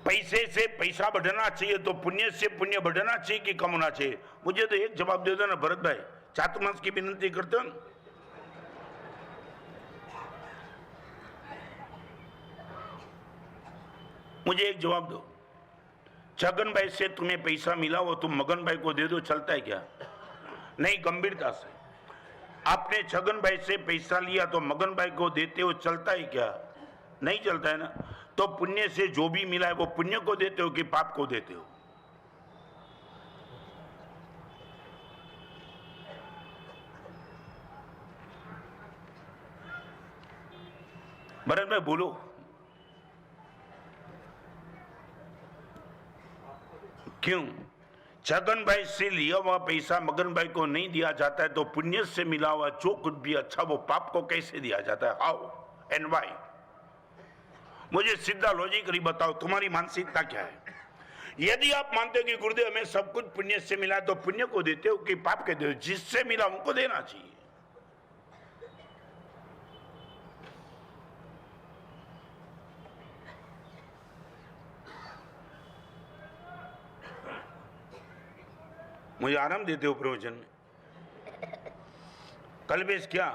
पैसे से पैसा बढ़ना चाहिए तो पुण्य से पुण्य बढ़ना चाहिए कि कम होना चाहिए? मुझे तो एक जवाब दे दो ना भरत भाई, चातुर्मास की विनती करते हो ना। मुझे एक जवाब दो, छगन भाई से तुम्हें पैसा मिला, वो तुम मगन भाई को दे दो, चलता है क्या? नहीं, गंभीरता से, आपने छगन भाई से पैसा लिया तो मगन भाई को देते हो, चलता है क्या? नहीं चलता है ना। तो पुण्य से जो भी मिला है वो पुण्य को देते हो कि पाप को देते हो? भरत भाई बोलो। क्यों? छगन भाई से लिया हुआ पैसा मगन भाई को नहीं दिया जाता है, तो पुण्य से मिला हुआ जो कुछ भी अच्छा वो पाप को कैसे दिया जाता है? How and why? मुझे सीधा लॉजिकली बताओ, तुम्हारी मानसिकता क्या है? यदि आप मानते हो कि गुरुदेव हमें सब कुछ पुण्य से मिला, तो पुण्य को देते हो कि पाप के देते हो? जिससे मिला उनको देना चाहिए। मुझे आराम देते हो प्रवचन में। कलवेश क्या?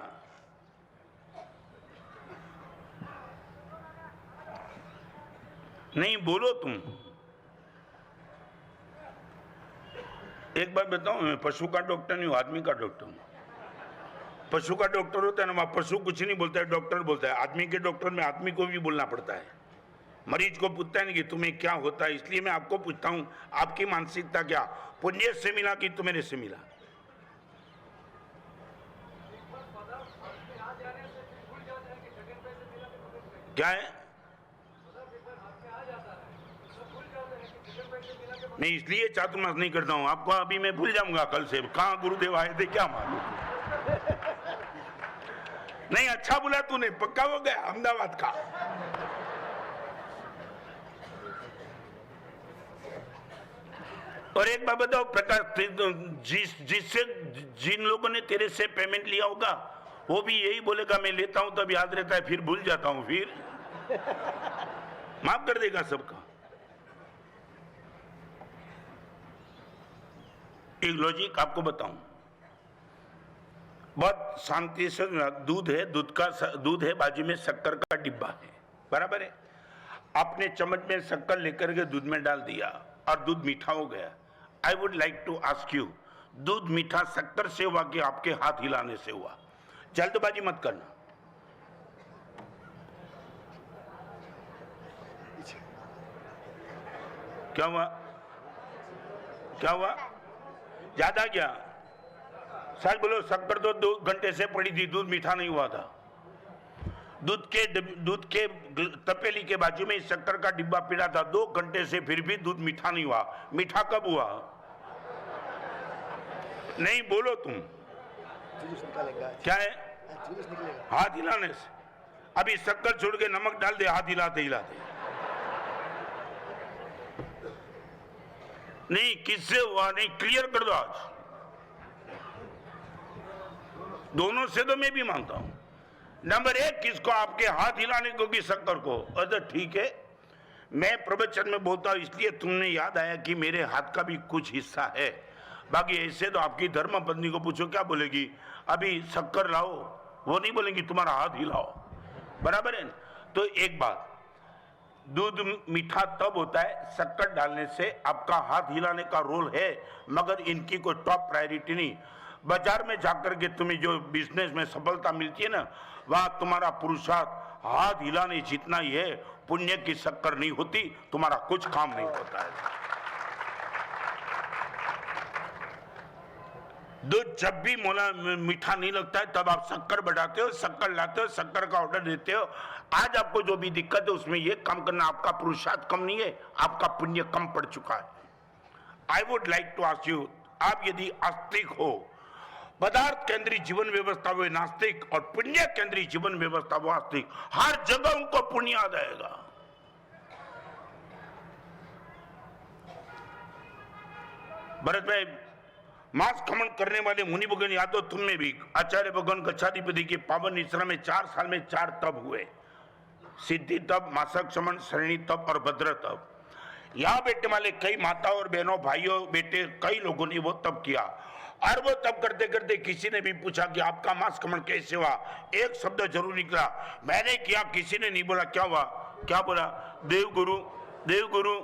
नहीं बोलो तुम। एक बात बताऊं, मैं पशु का डॉक्टर नहीं हूं, आदमी का डॉक्टर हूं। पशु का डॉक्टर होता है ना, वहां पशु कुछ नहीं बोलता है, डॉक्टर बोलता है। आदमी के डॉक्टर में आदमी को भी बोलना पड़ता है। मरीज को पूछता है नहीं कि तुम्हें क्या होता है। इसलिए मैं आपको पूछता हूं, आपकी मानसिकता क्या, पुण्य से मिला कि तुम्हारे से मिला? क्या है? मैं इसलिए चातुर्मास नहीं करता हूं, आपको अभी मैं भूल जाऊंगा कल से, कहां गुरुदेव आए थे क्या मालूम। नहीं, अच्छा बोला तूने, पक्का हो गया अहमदाबाद का। और एक बात बताओ प्रकाश, जिससे जिन लोगों ने तेरे से पेमेंट लिया होगा वो भी यही बोलेगा मैं लेता हूं तब याद रहता है, फिर भूल जाता हूं, फिर माफ कर देगा सबका। एक लॉजिक आपको बताऊं, बहुत शांति से। दूध है, दूध है, बाजू में शक्कर का डिब्बा है, बराबर है। आपने चम्मच में शक्कर लेकर के दूध में डाल दिया और दूध मीठा हो गया। I would like to ask you, दूध मीठा शक्कर से हुआ कि आपके हाथ हिलाने से हुआ? जल्दबाजी मत करना। क्या हुआ? क्या हुआ? ज्यादा क्या? सच बोलो, शक्कर तो 2 घंटे से पड़ी थी, दूध मीठा नहीं हुआ था। दूध के तपेली के बाजू में शक्कर का डिब्बा पड़ा था 2 घंटे से, फिर भी दूध मीठा नहीं हुआ। मीठा कब हुआ? नहीं बोलो तुम। क्या है? हाथ हिलाने से। अभी शक्कर छोड़ के नमक डाल दे, हाथ हिलाते हिलाते। नहीं, किससे हुआ? नहीं, क्लियर कर दो आज। दोनों से तो मैं भी मानता हूं। नंबर 1, किसको? आपके हाथ हिलाने को कि शक्कर को? अच्छा ठीक है, मैं प्रवचन में बोलता हूं इसलिए तुमने याद आया कि मेरे हाथ का भी कुछ हिस्सा है। बाकी ऐसे तो आपकी धर्म पत्नी को पूछो, क्या बोलेगी? अभी शक्कर लाओ, वो नहीं बोलेंगी तुम्हारा हाथ हिलाओ, बराबर है। तो एक बात, दूध मीठा तब होता है शक्कर डालने से। आपका हाथ हिलाने का रोल है, मगर इनकी कोई टॉप प्रायोरिटी नहीं। बाजार में जाकर के तुम्हें जो बिजनेस में सफलता मिलती है ना, वहां तुम्हारा पुरुषार्थ हाथ हिलाने जितना ही है। पुण्य की शक्कर नहीं होती, तुम्हारा कुछ काम नहीं होता है। दूध जब भी मोला मीठा नहीं लगता है तब आप शक्कर बढ़ाते हो, शक्कर लाते हो, शक्कर का ऑर्डर देते हो। आज आपको जो भी दिक्कत है उसमें ये काम करना, आपका पुरुषार्थ कम नहीं है, आपका पुण्य कम पड़ चुका है। I would like to ask you, आप यदि आस्तिक हो, पदार्थ केंद्रीय जीवन व्यवस्था वो नास्तिक और पुण्य केंद्रीय जीवन व्यवस्था वो आस्तिक, हर जगह उनको पुण्य आ जाएगा। भरत भाई, मांस खमन करने वाले मुनि भगवान यादव तुम में भी आचार्य भगवान गच्छाधिपति के पावन निश्रा में 4 साल में 4 तप हुए, सिद्धि तप, मासक समन, श्रेणी तप और भद्र तप। यहाँ बैठने वाले कई माताओं और बहनों, भाइयों, बेटे, कई लोगों ने वो तप किया। और वो तप करते करते किसी ने भी पूछा कि आपका मांस खमन कैसे हुआ? एक शब्द जरूर निकला, मैंने किया। किसी ने नहीं बोला क्या हुआ, क्या बोला? देव गुरु, देव गुरु।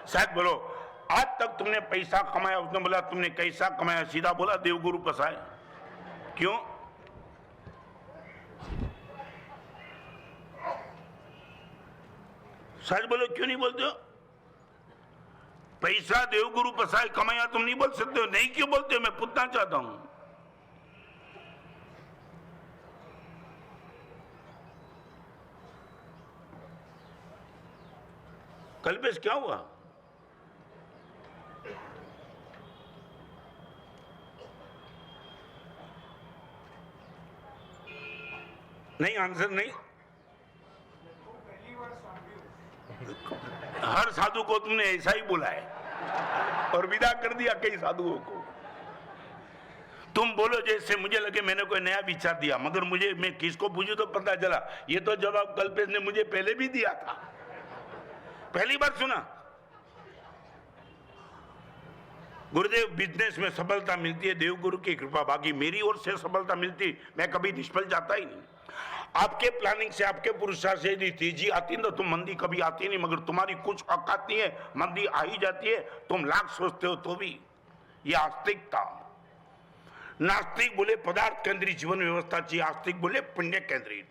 शायद बोलो आज तक तुमने पैसा कमाया? उसने बोला तुमने कैसा कमाया? सीधा बोला देव गुरु पसाए। क्यों? सच बोलो, क्यों नहीं बोलते हो? पैसा देव गुरु पसाए कमाया तुम नहीं बोल सकते हो। नहीं क्यों बोलते हो? मैं पूछना चाहता हूं। कल्पेश क्या हुआ? नहीं, आंसर नहीं। हर साधु को तुमने ऐसा ही बोला है और विदा कर दिया कई साधुओं को। तुम बोलो जैसे मुझे लगे मैंने कोई नया विचार दिया, मगर मुझे, मैं किसको पूछूं तो पता चला ये तो जवाब कल्पेश ने मुझे पहले भी दिया था। पहली बार सुना। गुरुदेव, बिजनेस में सफलता मिलती है देव गुरु की कृपा, बाकी मेरी ओर से सफलता मिलती, मैं कभी निष्फल जाता ही नहीं। आपके प्लानिंग से, आपके पुरुषार्थ से यदि तेजी आती है तो तुम मंदी कभी आती नहीं, मगर तुम्हारी कुछ औकात नहीं है, मंदी आ ही जाती है। तुम लाख सोचते हो तो भी। ये आस्तिकता। नास्तिक बोले पदार्थ केंद्रीय जीवन व्यवस्था चाहिए, आस्तिक बोले पुण्य केंद्रीय।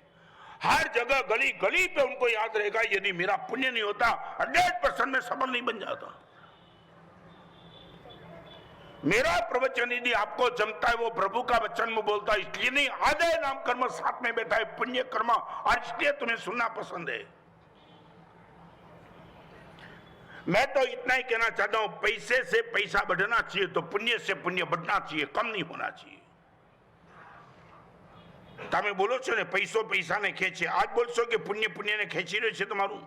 हर जगह गली गली पे उनको याद रहेगा यदि मेरा पुण्य नहीं होता 100% में सफल नहीं बन जाता। मेरा प्रवचन यदि आपको जमता है, वो प्रभु का वचन में बोलता है, इसलिए नहीं आदय नाम कर्म साथ में बैठा है पुण्य कर्म, और इसलिए तुम्हें सुनना पसंद है। मैं तो इतना ही कहना चाहता हूं, पैसे से पैसा बढ़ना चाहिए तो पुण्य से पुण्य बढ़ना चाहिए, कम नहीं होना चाहिए। તમે બોલો છો ને પૈસો પૈસાને ખેંચે, આજ બોલશો કે પુણ્ય પુણ્યને ખેંચી રહ્યો છે તમારું?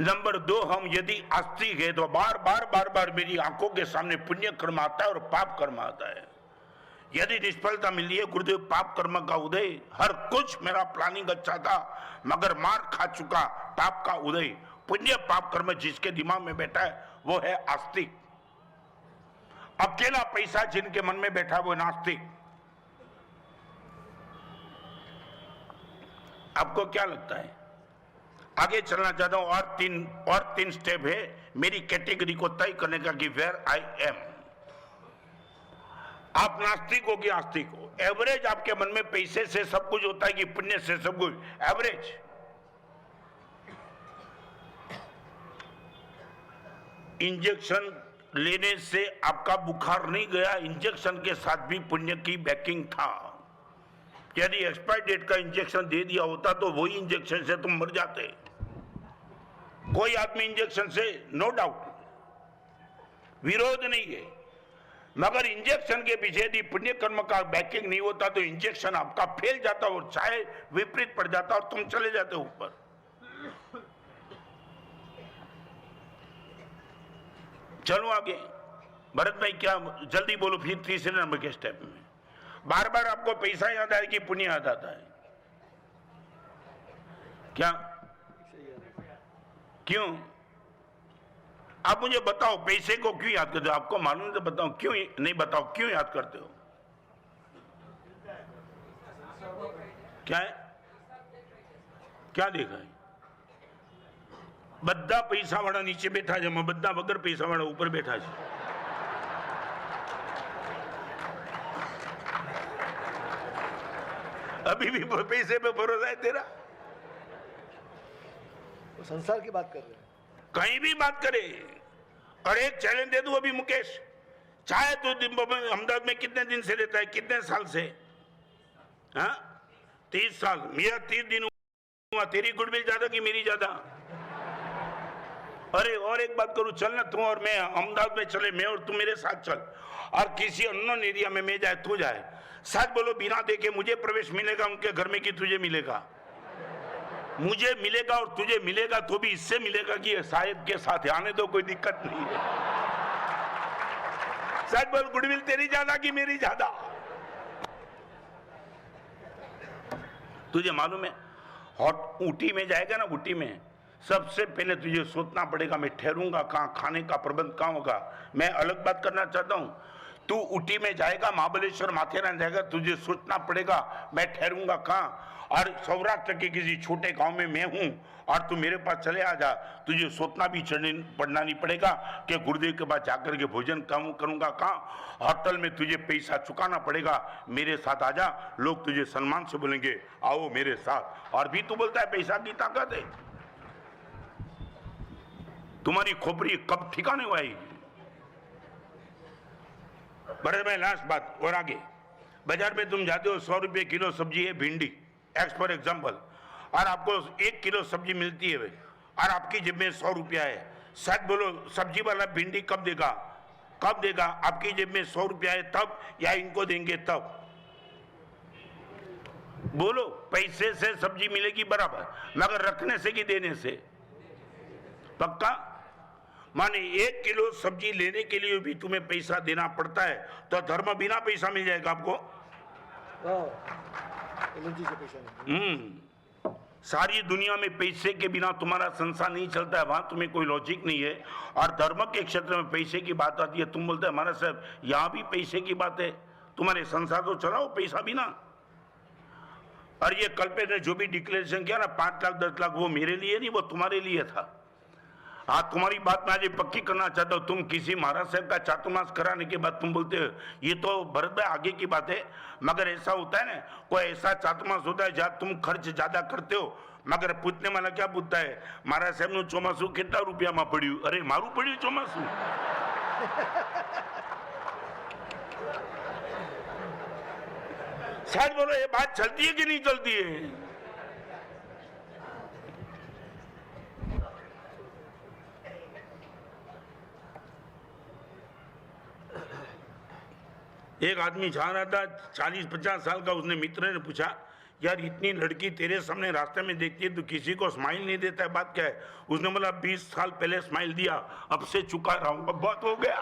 नंबर 2, हम यदि आस्तिक है तो बार बार मेरी आंखों के सामने पुण्य कर्म आता है और पाप कर्म आता है। यदि निष्फलता मिली है गुरुदेव, पाप कर्म का उदय। हर कुछ मेरा प्लानिंग अच्छा था मगर मार खा चुका, पाप का उदय। पुण्य पाप कर्म जिसके दिमाग में बैठा है वो है आस्तिक। अकेला पैसा जिनके मन में बैठा है वो नास्तिक। आपको क्या लगता है? आगे चलना चाहता हूं। और तीन स्टेप है मेरी कैटेगरी को तय करने का कि वेयर आई एम। आप नास्तिक हो कि आस्तिक हो? एवरेज आपके मन में पैसे से सब कुछ होता है कि पुण्य से सब कुछ? एवरेज। इंजेक्शन लेने से आपका बुखार नहीं गया, इंजेक्शन के साथ भी पुण्य की बैकिंग था। यदि एक्सपायर डेट का इंजेक्शन दे दिया होता तो वही इंजेक्शन से तुम मर जाते। कोई आदमी इंजेक्शन से, नो डाउट, विरोध नहीं है, मगर इंजेक्शन के पीछे यदि पुण्य कर्म का बैकिंग नहीं होता तो इंजेक्शन आपका फेल जाता और चाहे विपरीत पड़ जाता और तुम चले जाते ऊपर। चलो आगे। भरत भाई क्या, जल्दी बोलो फिर तीसरे नंबर के स्टेप में। बार बार आपको पैसा याद आए कि पुण्य याद आता है? क्या, क्यों? आप मुझे बताओ पैसे को क्यों याद करते हो? आपको मालूम है तो बताओ क्यों नहीं, बताओ क्यों याद करते हो? क्या है? क्या देखा है? बद्दा पैसा वाला नीचे बैठा है, बद्दा वगर पैसा वाला ऊपर बैठा है। अभी भी पैसे पे भरोसा है तेरा? संसार की बात कर रहे हैं। कहीं भी बात करे। और एक चैलेंज दे दूं अभी मुकेश, चाहे तो अहमदाबाद में कितने दिन से रहता है, कितने साल से? हाँ 30 साल। मेरा 30 दिन हुआ, तेरी गुडविल ज्यादा कि मेरी ज्यादा? अरे और एक बात करूं, चल ना तू और मैं अहमदाबाद में चले, मैं और तू मेरे साथ चल, और किसी अननोन एरिया में मैं जाए तू जाए, सच बोलो बिना देखे मुझे प्रवेश मिलेगा उनके घर में कि तुझे मिलेगा? मुझे मिलेगा और तुझे मिलेगा तो भी इससे मिलेगा कि साहिब के साथ आने दो, कोई दिक्कत नहीं है। सच बोल, गुडविल तेरी ज्यादा कि मेरी ज्यादा? तुझे मालूम है हॉट ऊटी में जाएगा ना, ऊटी में सबसे पहले तुझे सोचना पड़ेगा मैं ठहरूंगा कहाँ, खाने का प्रबंध कहाँ होगा। मैं अलग बात करना चाहता हूँ, तू ऊटी में जाएगा, महाबलेश्वर माथेरान जाएगा, तुझे सोचना पड़ेगा मैं ठहरूंगा कहाँ। और सौराष्ट्र के किसी छोटे गांव में मैं हूं और तू मेरे पास चले आ जा, तुझे सोचना भी पड़ना नहीं पड़ेगा कि गुरुदेव के पास जाकर के भोजन करूंगा कहाँ। होटल में तुझे पैसा चुकाना पड़ेगा, मेरे साथ आ जा, लोग तुझे सम्मान से बोलेंगे आओ मेरे साथ। और भी तू बोलता है पैसा की ताकत है। तुम्हारी खोपड़ी कब ठिकाने को आएगी? बड़े भाई लास्ट बात और आगे, बाजार में तुम जाते हो 100 रुपये किलो सब्जी है भिंडी एक्स फॉर एग्जाम्पल, और आपको 1 किलो सब्जी मिलती है और आपकी जेब में 100 रुपया है। सच बोलो, सब्जी वाला भिंडी कब देगा? कब देगा? आपकी जेब में 100 रुपया है तब, या इनको देंगे तब? बोलो, पैसे से सब्जी मिलेगी बराबर, मगर रखने से कि देने से? पक्का? माने 1 किलो सब्जी लेने के लिए भी तुम्हें पैसा देना पड़ता है, तो धर्म बिना पैसा मिल जाएगा आपको? सारी दुनिया में पैसे के बिना तुम्हारा संसार नहीं चलता है, वहां तुम्हें कोई लॉजिक नहीं है। और धर्म के क्षेत्र में पैसे की बात आती है, तुम बोलते हैं हमारा साहब यहाँ भी पैसे की बात है, तुम्हारे संसार तो चलाओ पैसा बिना। और ये कल पे ने जो भी डिक्लेरेशन किया ना 5 लाख 10 लाख, वो मेरे लिए नहीं, वो तुम्हारे लिए था। हाँ, तुम्हारी बात मैं आज पक्की करना चाहता हूँ, तुम किसी महाराज साहब का चातुर्मास कराने के बाद तुम बोलते हो ये तो भरत भाई आगे की बात है, मगर ऐसा होता है ना, कोई ऐसा चातुर्मास होता है जहाँ तुम खर्च ज्यादा करते हो, मगर पूछने वाला क्या पूछता है, महाराज साहब नु ચોમાસું કેટલા રૂપિયામાં પડ્યું? अरे मारू પડ્યું ચોમાસું? सच बोलो, ये बात चलती है कि नहीं चलती है? एक आदमी जा रहा था 40-50 साल का, उसने मित्र ने पूछा यार इतनी लड़की तेरे सामने रास्ते में देखती है तो किसी को स्माइल नहीं देता है, बात क्या है? उसने बोला 20 साल पहले स्माइल दिया, अब से चुका रहा हूं, अब बहुत हो गया।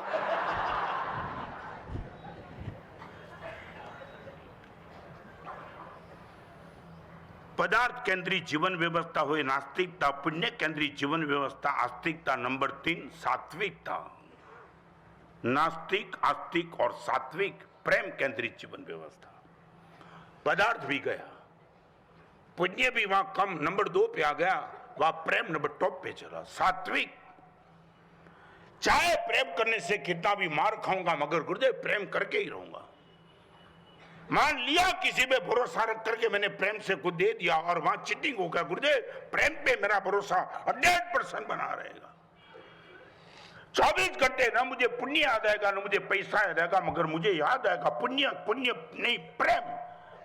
पदार्थ केंद्रीय जीवन व्यवस्था हो नास्तिकता, पुण्य केंद्रीय जीवन व्यवस्था आस्तिकता। नंबर 3 सात्विकता। नास्तिक, आस्तिक और सात्विक प्रेम केंद्रित जीवन व्यवस्था। पदार्थ भी गया, पुण्य भी वहां कम नंबर 2 पे आ गया, वहां प्रेम नंबर टॉप पे चला। सात्विक, चाहे प्रेम करने से कितना भी मार खाऊंगा मगर गुरुदेव प्रेम करके ही रहूंगा। मान लिया किसी पे भरोसा रख करके मैंने प्रेम से कुछ दे दिया और वहां चीटिंग हो गया, गुरुदेव प्रेम पे मेरा भरोसा 100% बना रहेगा। 24 घंटे ना मुझे पुण्य याद आएगा ना मुझे पैसा याद आएगा, मगर मुझे याद आएगा पुण्य, पुण्य नहीं प्रेम।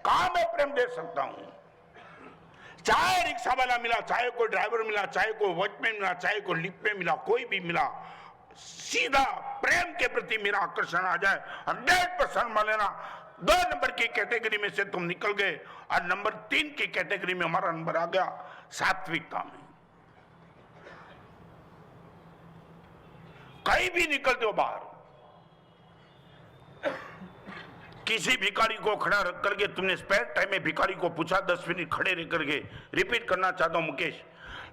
कहां मैं प्रेम दे सकता हूं? चाहे रिक्शा वाला मिला, चाहे कोई ड्राइवर मिला, चाहे कोई वॉचमैन मिला, चाहे कोई लिफ्ट में मिला, कोई भी मिला, सीधा प्रेम के प्रति मेरा आकर्षण आ जाए 100% मान लेना 2 नंबर की कैटेगरी में से तुम निकल गए और नंबर 3 की कैटेगरी में हमारा नंबर आ गया सात्विकता में। कहीं भी निकलते हो बाहर, किसी भिखारी को खड़ा रख करके तुमने स्पेयर टाइम में भिखारी को पूछा 10 मिनट खड़े रह करके, रिपीट करना चाहता हूं मुकेश,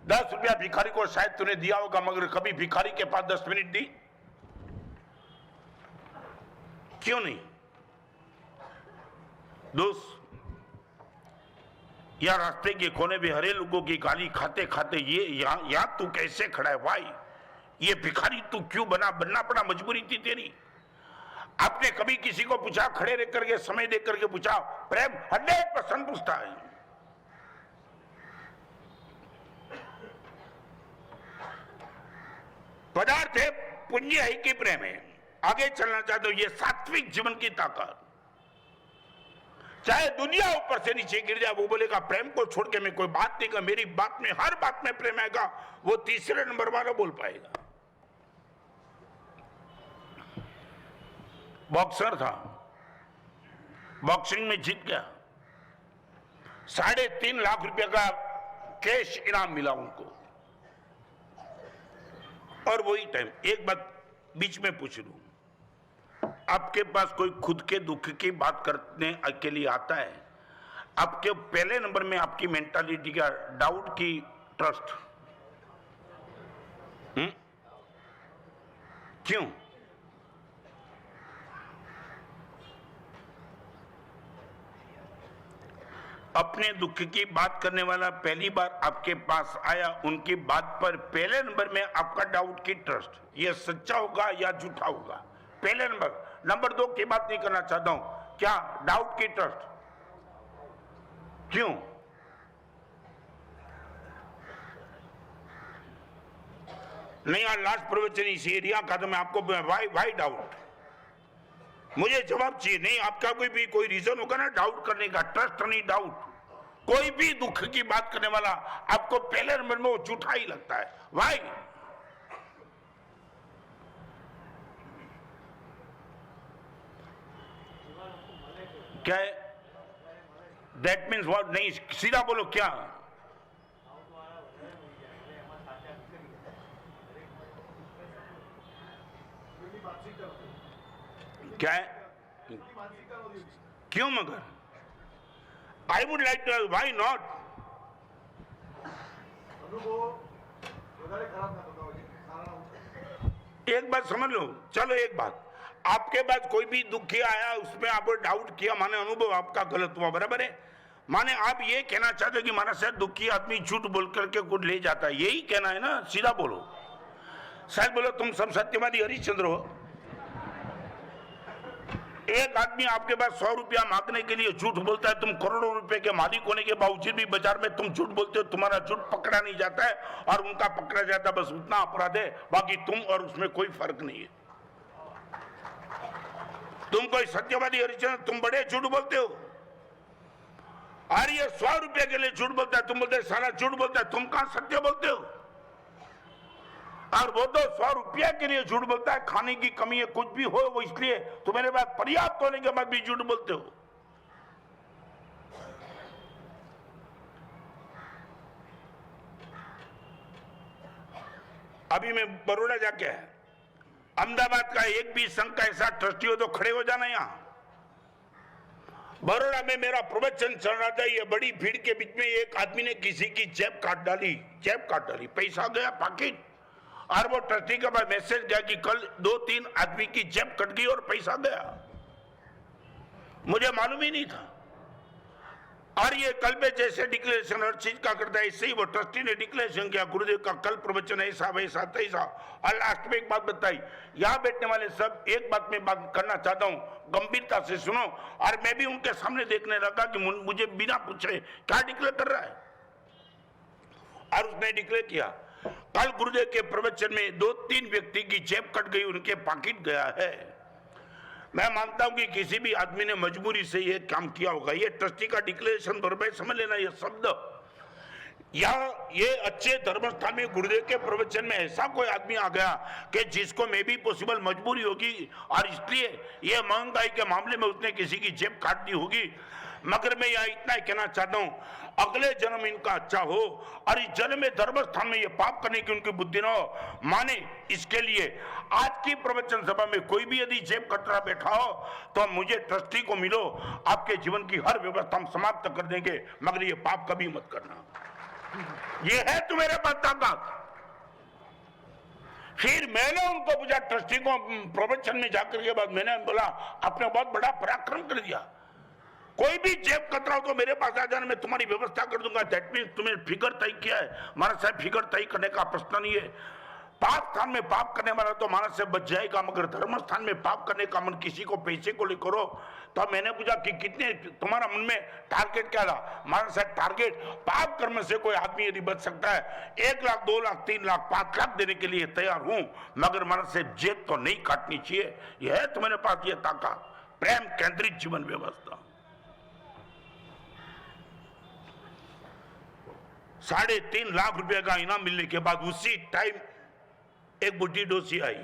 10 रुपया भिखारी को शायद तूने दिया होगा, मगर कभी भिखारी के पास 10 मिनट दी? क्यों नहीं? दोस्त या रास्ते के कोने में हरे लोगों की गाली खाते खाते ये यहाँ तू कैसे खड़ा है भाई, ये भिखारी तू क्यों बनना पड़ा, मजबूरी थी तेरी। आपने कभी किसी को पूछा, खड़े रह करके समय दे करके पूछा? प्रेम 100% पूछता है। पदार्थ है, पुण्य है कि प्रेम है? आगे चलना चाहते हो, ये सात्विक जीवन की ताकत। चाहे दुनिया ऊपर से नीचे गिर जाए, वो बोलेगा प्रेम को छोड़ के मैं कोई बात नहीं कर, मेरी बात में हर बात में प्रेम आएगा, वो तीसरे नंबर वाला बोल पाएगा। बॉक्सर था, बॉक्सिंग में जीत गया, 3.5 लाख रुपए का कैश इनाम मिला उनको। और वही टाइम, एक बात बीच में पूछ लूं, आपके पास कोई खुद के दुख की बात करने के लिए आता है? आपके पहले नंबर में आपकी मेंटालिटी का डाउट की ट्रस्ट। क्यों? अपने दुख की बात करने वाला पहली बार आपके पास आया, उनकी बात पर पहले नंबर में आपका डाउट की ट्रस्ट, ये सच्चा होगा या झूठा होगा? पहले नंबर 2 की बात नहीं करना चाहता हूं, क्या डाउट की ट्रस्ट? क्यों? नहीं यार, लास्ट प्रवचन इस एरिया का, तो मैं आपको वाई डाउट, मुझे जवाब चाहिए। नहीं, आपका कोई रीजन होगा ना डाउट करने का, ट्रस्ट नहीं डाउट। कोई भी दुख की बात करने वाला आपको पहले नंबर में वो झूठा ही लगता है। वाई? क्या है? That means what? नहीं, सीधा बोलो क्या? क्या है? क्यों मगर? I would like to, why not? एक बात समझ लो, चलो एक बात, आपके पास कोई भी दुखी आया, उसमें आपको डाउट किया, माने अनुभव आपका गलत हुआ, बराबर है? माने आप ये कहना चाहते हो कि माना शायद दुखी आदमी झूठ बोल करके कुछ ले जाता है, यही कहना है ना? सीधा बोलो, शायद बोलो तुम सब सत्यवादी हरिश्चंद्र हो। एक आदमी आपके पास 100 रुपया मांगने के लिए झूठ बोलता है, तुम करोड़ों रुपए के मालिक होने के बावजूद भी बाजार में तुम झूठ बोलते हो, तुम्हारा झूठ पकड़ा नहीं जाता है और उनका पकड़ा जाता है, बस उतना अपराध है, बाकी तुम और उसमें कोई फर्क नहीं है। तुम कोई सत्यवादी हरिश्चंद्र, तुम बड़े झूठ बोलते हो। और ये 100 रुपए के लिए झूठ बोलता है, तुम बोलते सारा झूठ बोलता है, तुम कहां सत्य बोलते हो? और वो तो 100 रुपया के लिए झूठ बोलता है, खाने की कमी है, कुछ भी हो वो, इसलिए तुम्हारे पास पर्याप्त होने के बाद भी झूठ बोलते हो। अभी मैं बड़ौदा जाके, अहमदाबाद का एक भी संघ का ऐसा ट्रस्टी हो तो खड़े हो जाना। यहां बड़ौदा में मेरा प्रवचन चल रहा था, ये बड़ी भीड़ के बीच में एक आदमी ने किसी की जेब काट डाली, पैसा गया पाकिट, और वो ट्रस्टी के पास मैसेज गया कि कल 2-3 आदमी की जेब कट गई और पैसा गया। मुझे मालूम ही नहीं था। और ये कल पे जैसे डिक्लेरेशन हर चीज का करता है, ऐसे ही वो ट्रस्टी ने डिक्लेरेशन किया, गुरुदेव का कल प्रवचन ऐसा वैसा तैसा। और लास्ट में एक बात बताई, यहाँ बैठने वाले सब एक बात में बात करना चाहता हूँ, गंभीरता से सुनो। और मैं भी उनके सामने देखने लगा कि मुझे बिना पूछे क्या डिक्लेयर कर रहा है। और उसने डिक्लेयर किया, कल गुरुदेव के प्रवचन में 2-3 व्यक्ति की जेब कट गई, उनके पॉकेट गया है। मैं मानता हूं कि किसी भी आदमी ने मजबूरी से यह काम किया होगा। ये ट्रस्टी का डिक्लेरेशन बराबर समझ लेना, ये शब्द या ये अच्छे धर्मस्थान में गुरुदेव के प्रवचन में ऐसा कोई आदमी आ गया कि जिसको मे भी पॉसिबल मजबूरी होगी और इसलिए ये महंगाई के मामले में उसने किसी की जेब काट दी होगी। मगर मैं यहाँ इतना ही कहना चाहता हूँ, अगले जन्म इनका अच्छा हो और इस जन्म में धर्मस्थान में ये पाप करने की उनकी बुद्धि न हो। माने इसके लिए आज की प्रवचन सभा में कोई भी यदि जेब कतरा बैठा हो तो मुझे ट्रस्टी को मिलो, आपके जीवन की हर व्यवस्था हम समाप्त कर देंगे, मगर ये पाप कभी मत करना। ये है तुम्हारे पास ताकत। फिर मैंने उनको पूछा, ट्रस्टी को प्रवचन में जाकर के बाद मैंने बोला, आपने बहुत बड़ा पराक्रम कर दिया, कोई भी जेब कतराओ तो मेरे पास आ जाना, मैं तुम्हारी व्यवस्था कर दूंगा। दैट मीन्स तुम्हें फिगर तय किया है। महाराज साहब फिगर तय करने का प्रश्न नहीं है। पाप स्थान में पाप करने वाला तो महाराज साहब बच जाएगा, मगर धर्म स्थान में पाप करने का मन किसी को पैसे को लेकर हो। तो मैंने पूछा कि कितने तुम्हारा मन में टारगेट क्या था? महाराज साहब टारगेट पाप कर्म से कोई आदमी यदि बच सकता है 1 लाख 2 लाख 3 लाख 5 लाख देने के लिए तैयार हूं, मगर महाराज साहब जेब तो नहीं काटनी चाहिए। यह है तुम्हारे पास ये ताकत, प्रेम केंद्रित जीवन व्यवस्था। 3.5 लाख रुपए का इनाम मिलने के बाद उसी टाइम एक बुढ़ी डोसी आई,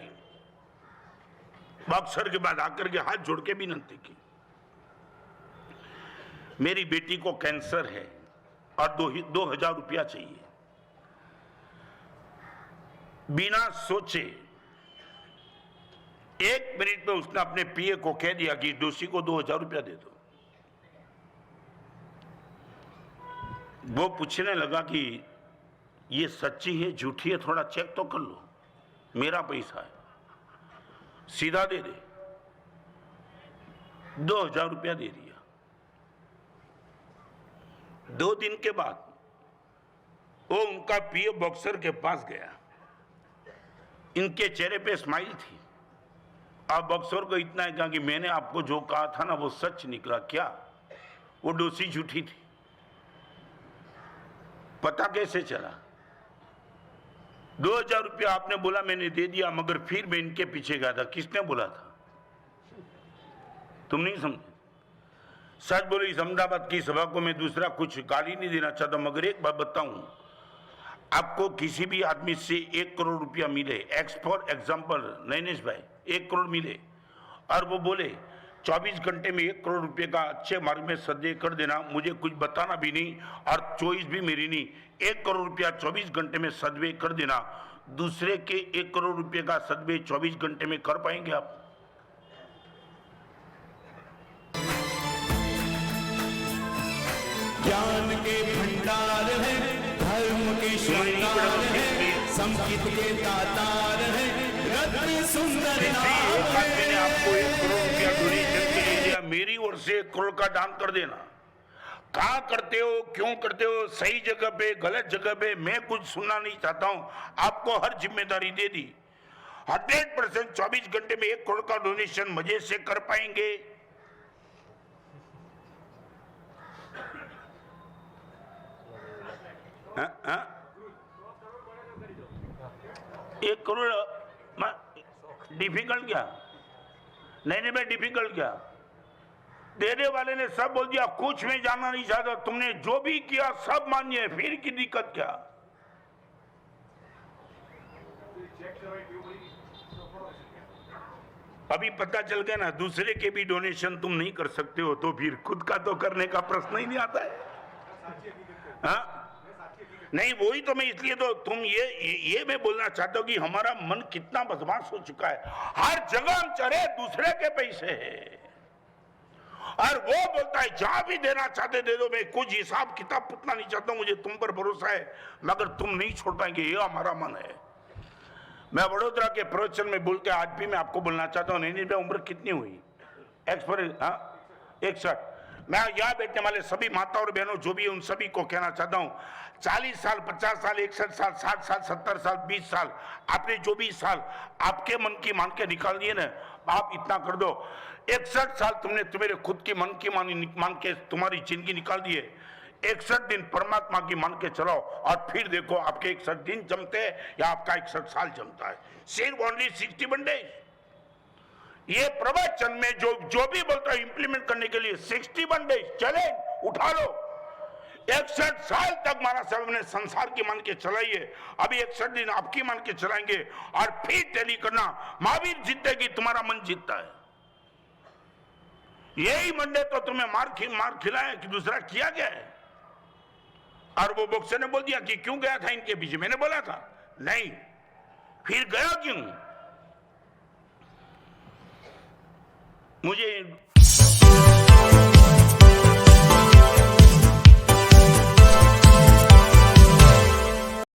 बॉक्सर के बाद आकर के हाथ जोड़ के विनती की, मेरी बेटी को कैंसर है और 2,000 रुपया चाहिए। बिना सोचे 1 मिनट में उसने अपने पीए को कह दिया कि डोसी को 2,000 रुपया दे दो। वो पूछने लगा कि ये सच्ची है झूठी है, थोड़ा चेक तो कर लो, मेरा पैसा है, सीधा दे दे। 2,000 रुपया दे दिया। 2 दिन के बाद वो उनका पीए बॉक्सर के पास गया, इनके चेहरे पे स्माइल थी। अब बॉक्सर को इतना है कहा कि मैंने आपको जो कहा था ना वो सच निकला। क्या? वो डोसी झूठी थी। पता कैसे चला? 2,000 रुपया आपने बोला, मैंने दे दिया, मगर फिर मैं इनके पीछे गया था। किसने बोला था? तुम नहीं समझे। सच बोलो, इस अहमदाबाद की सभा को मैं दूसरा कुछ गाली नहीं देना चाहता, मगर एक बात बताऊं, आपको किसी भी आदमी से 1 करोड़ रुपया मिले, एक्स फॉर एग्जाम्पल नैनेश भाई 1 करोड़ मिले, और वो बोले 24 घंटे में 1 करोड़ रुपए का अच्छे मार्ग में सदे कर देना, मुझे कुछ बताना भी नहीं और चॉइस भी मेरी नहीं, 1 करोड़ रुपया 24 घंटे में सदवे कर देना। दूसरे के 1 करोड़ रुपए का सदवे 24 घंटे में कर पाएंगे आप? ज्ञान के भंडार है, धर्म के श्रृंगार है, संगीत के दातार है, रत्न सुंदर नाम है। मैंने आपको 1 करोड़ रुपया डोनेशन के लिए दिया, मेरी ओर से 1 करोड़ का दान कर देना। कहाँ करते हो, क्यों करते हो, सही जगह पे गलत जगह पे, मैं कुछ सुनना नहीं चाहता हूं। आपको हर जिम्मेदारी दे दी। 100% 24 घंटे में 1 करोड़ का डोनेशन मजे से कर पाएंगे? हाँ? 1 करोड़ डिफिकल्ट क्या? नहीं मैं डिफिकल्ट क्या? देने वाले ने सब बोल दिया, कुछ में जानना नहीं चाहता, तुमने जो भी किया सब मान्य है, फिर की दिक्कत क्या? अभी पता चल गया ना, दूसरे के भी डोनेशन तुम नहीं कर सकते हो, तो फिर खुद का तो करने का प्रश्न ही नहीं आता है। हाँ? नहीं, वही तो मैं इसलिए तो तुम ये मैं बोलना चाहता हूं कि हमारा मन कितना बदमाश हो चुका है। हर जगह हम चढ़े दूसरे के पैसे है, और वो बोलता है जहां भी देना चाहते दे दो, मैं कुछ हिसाब किताब पूछना नहीं चाहता हूं, मुझे तुम पर भरोसा है, मगर तुम नहीं छोड़ पाएंगे, ये हमारा मन है। मैं वडोदरा के प्रवचन में बोल के आज भी मैं आपको बोलना चाहता हूँ, नहीं उम्र कितनी हुई? एक्सपीरियंस 61। मैं यहाँ बैठने वाले सभी माता और बहनों जो भी है उन सभी को कहना चाहता हूँ, 40 साल 50 साल 61 साल 60 साल 70 साल 20 साल, आपने जो भी साल आपके मन की मान के निकाल दिए ना, आप इतना कर दो, 61 साल तुमने तुम्हारे खुद की मन की मान के तुम्हारी जिंदगी निकाल दी है। 61 दिन परमात्मा की मान के चलाओ, और फिर देखो आपके 61 दिन जमते हैं या आपका 61 साल जमता है। सिर्फ ओनली 61 डेज। ये प्रवचन में जो भी बोलता है इंप्लीमेंट करने के लिए 61 डेज चले, उठा लो। 61 साल तक महाराज साहब ने संसार की मान के चलाई है, अभी 61 दिन आपकी मान के चलाएंगे, और फिर टैली करना, महावीर जीतेगी, तुम्हारा मन जीतता है। यही मंडे तो तुम्हें मार खिलाया कि दूसरा किया गया है। और वो बॉक्सर ने बोल दिया कि क्यों गया था इनके पीछे, मैंने बोला था नहीं, फिर गया क्यों? मुझे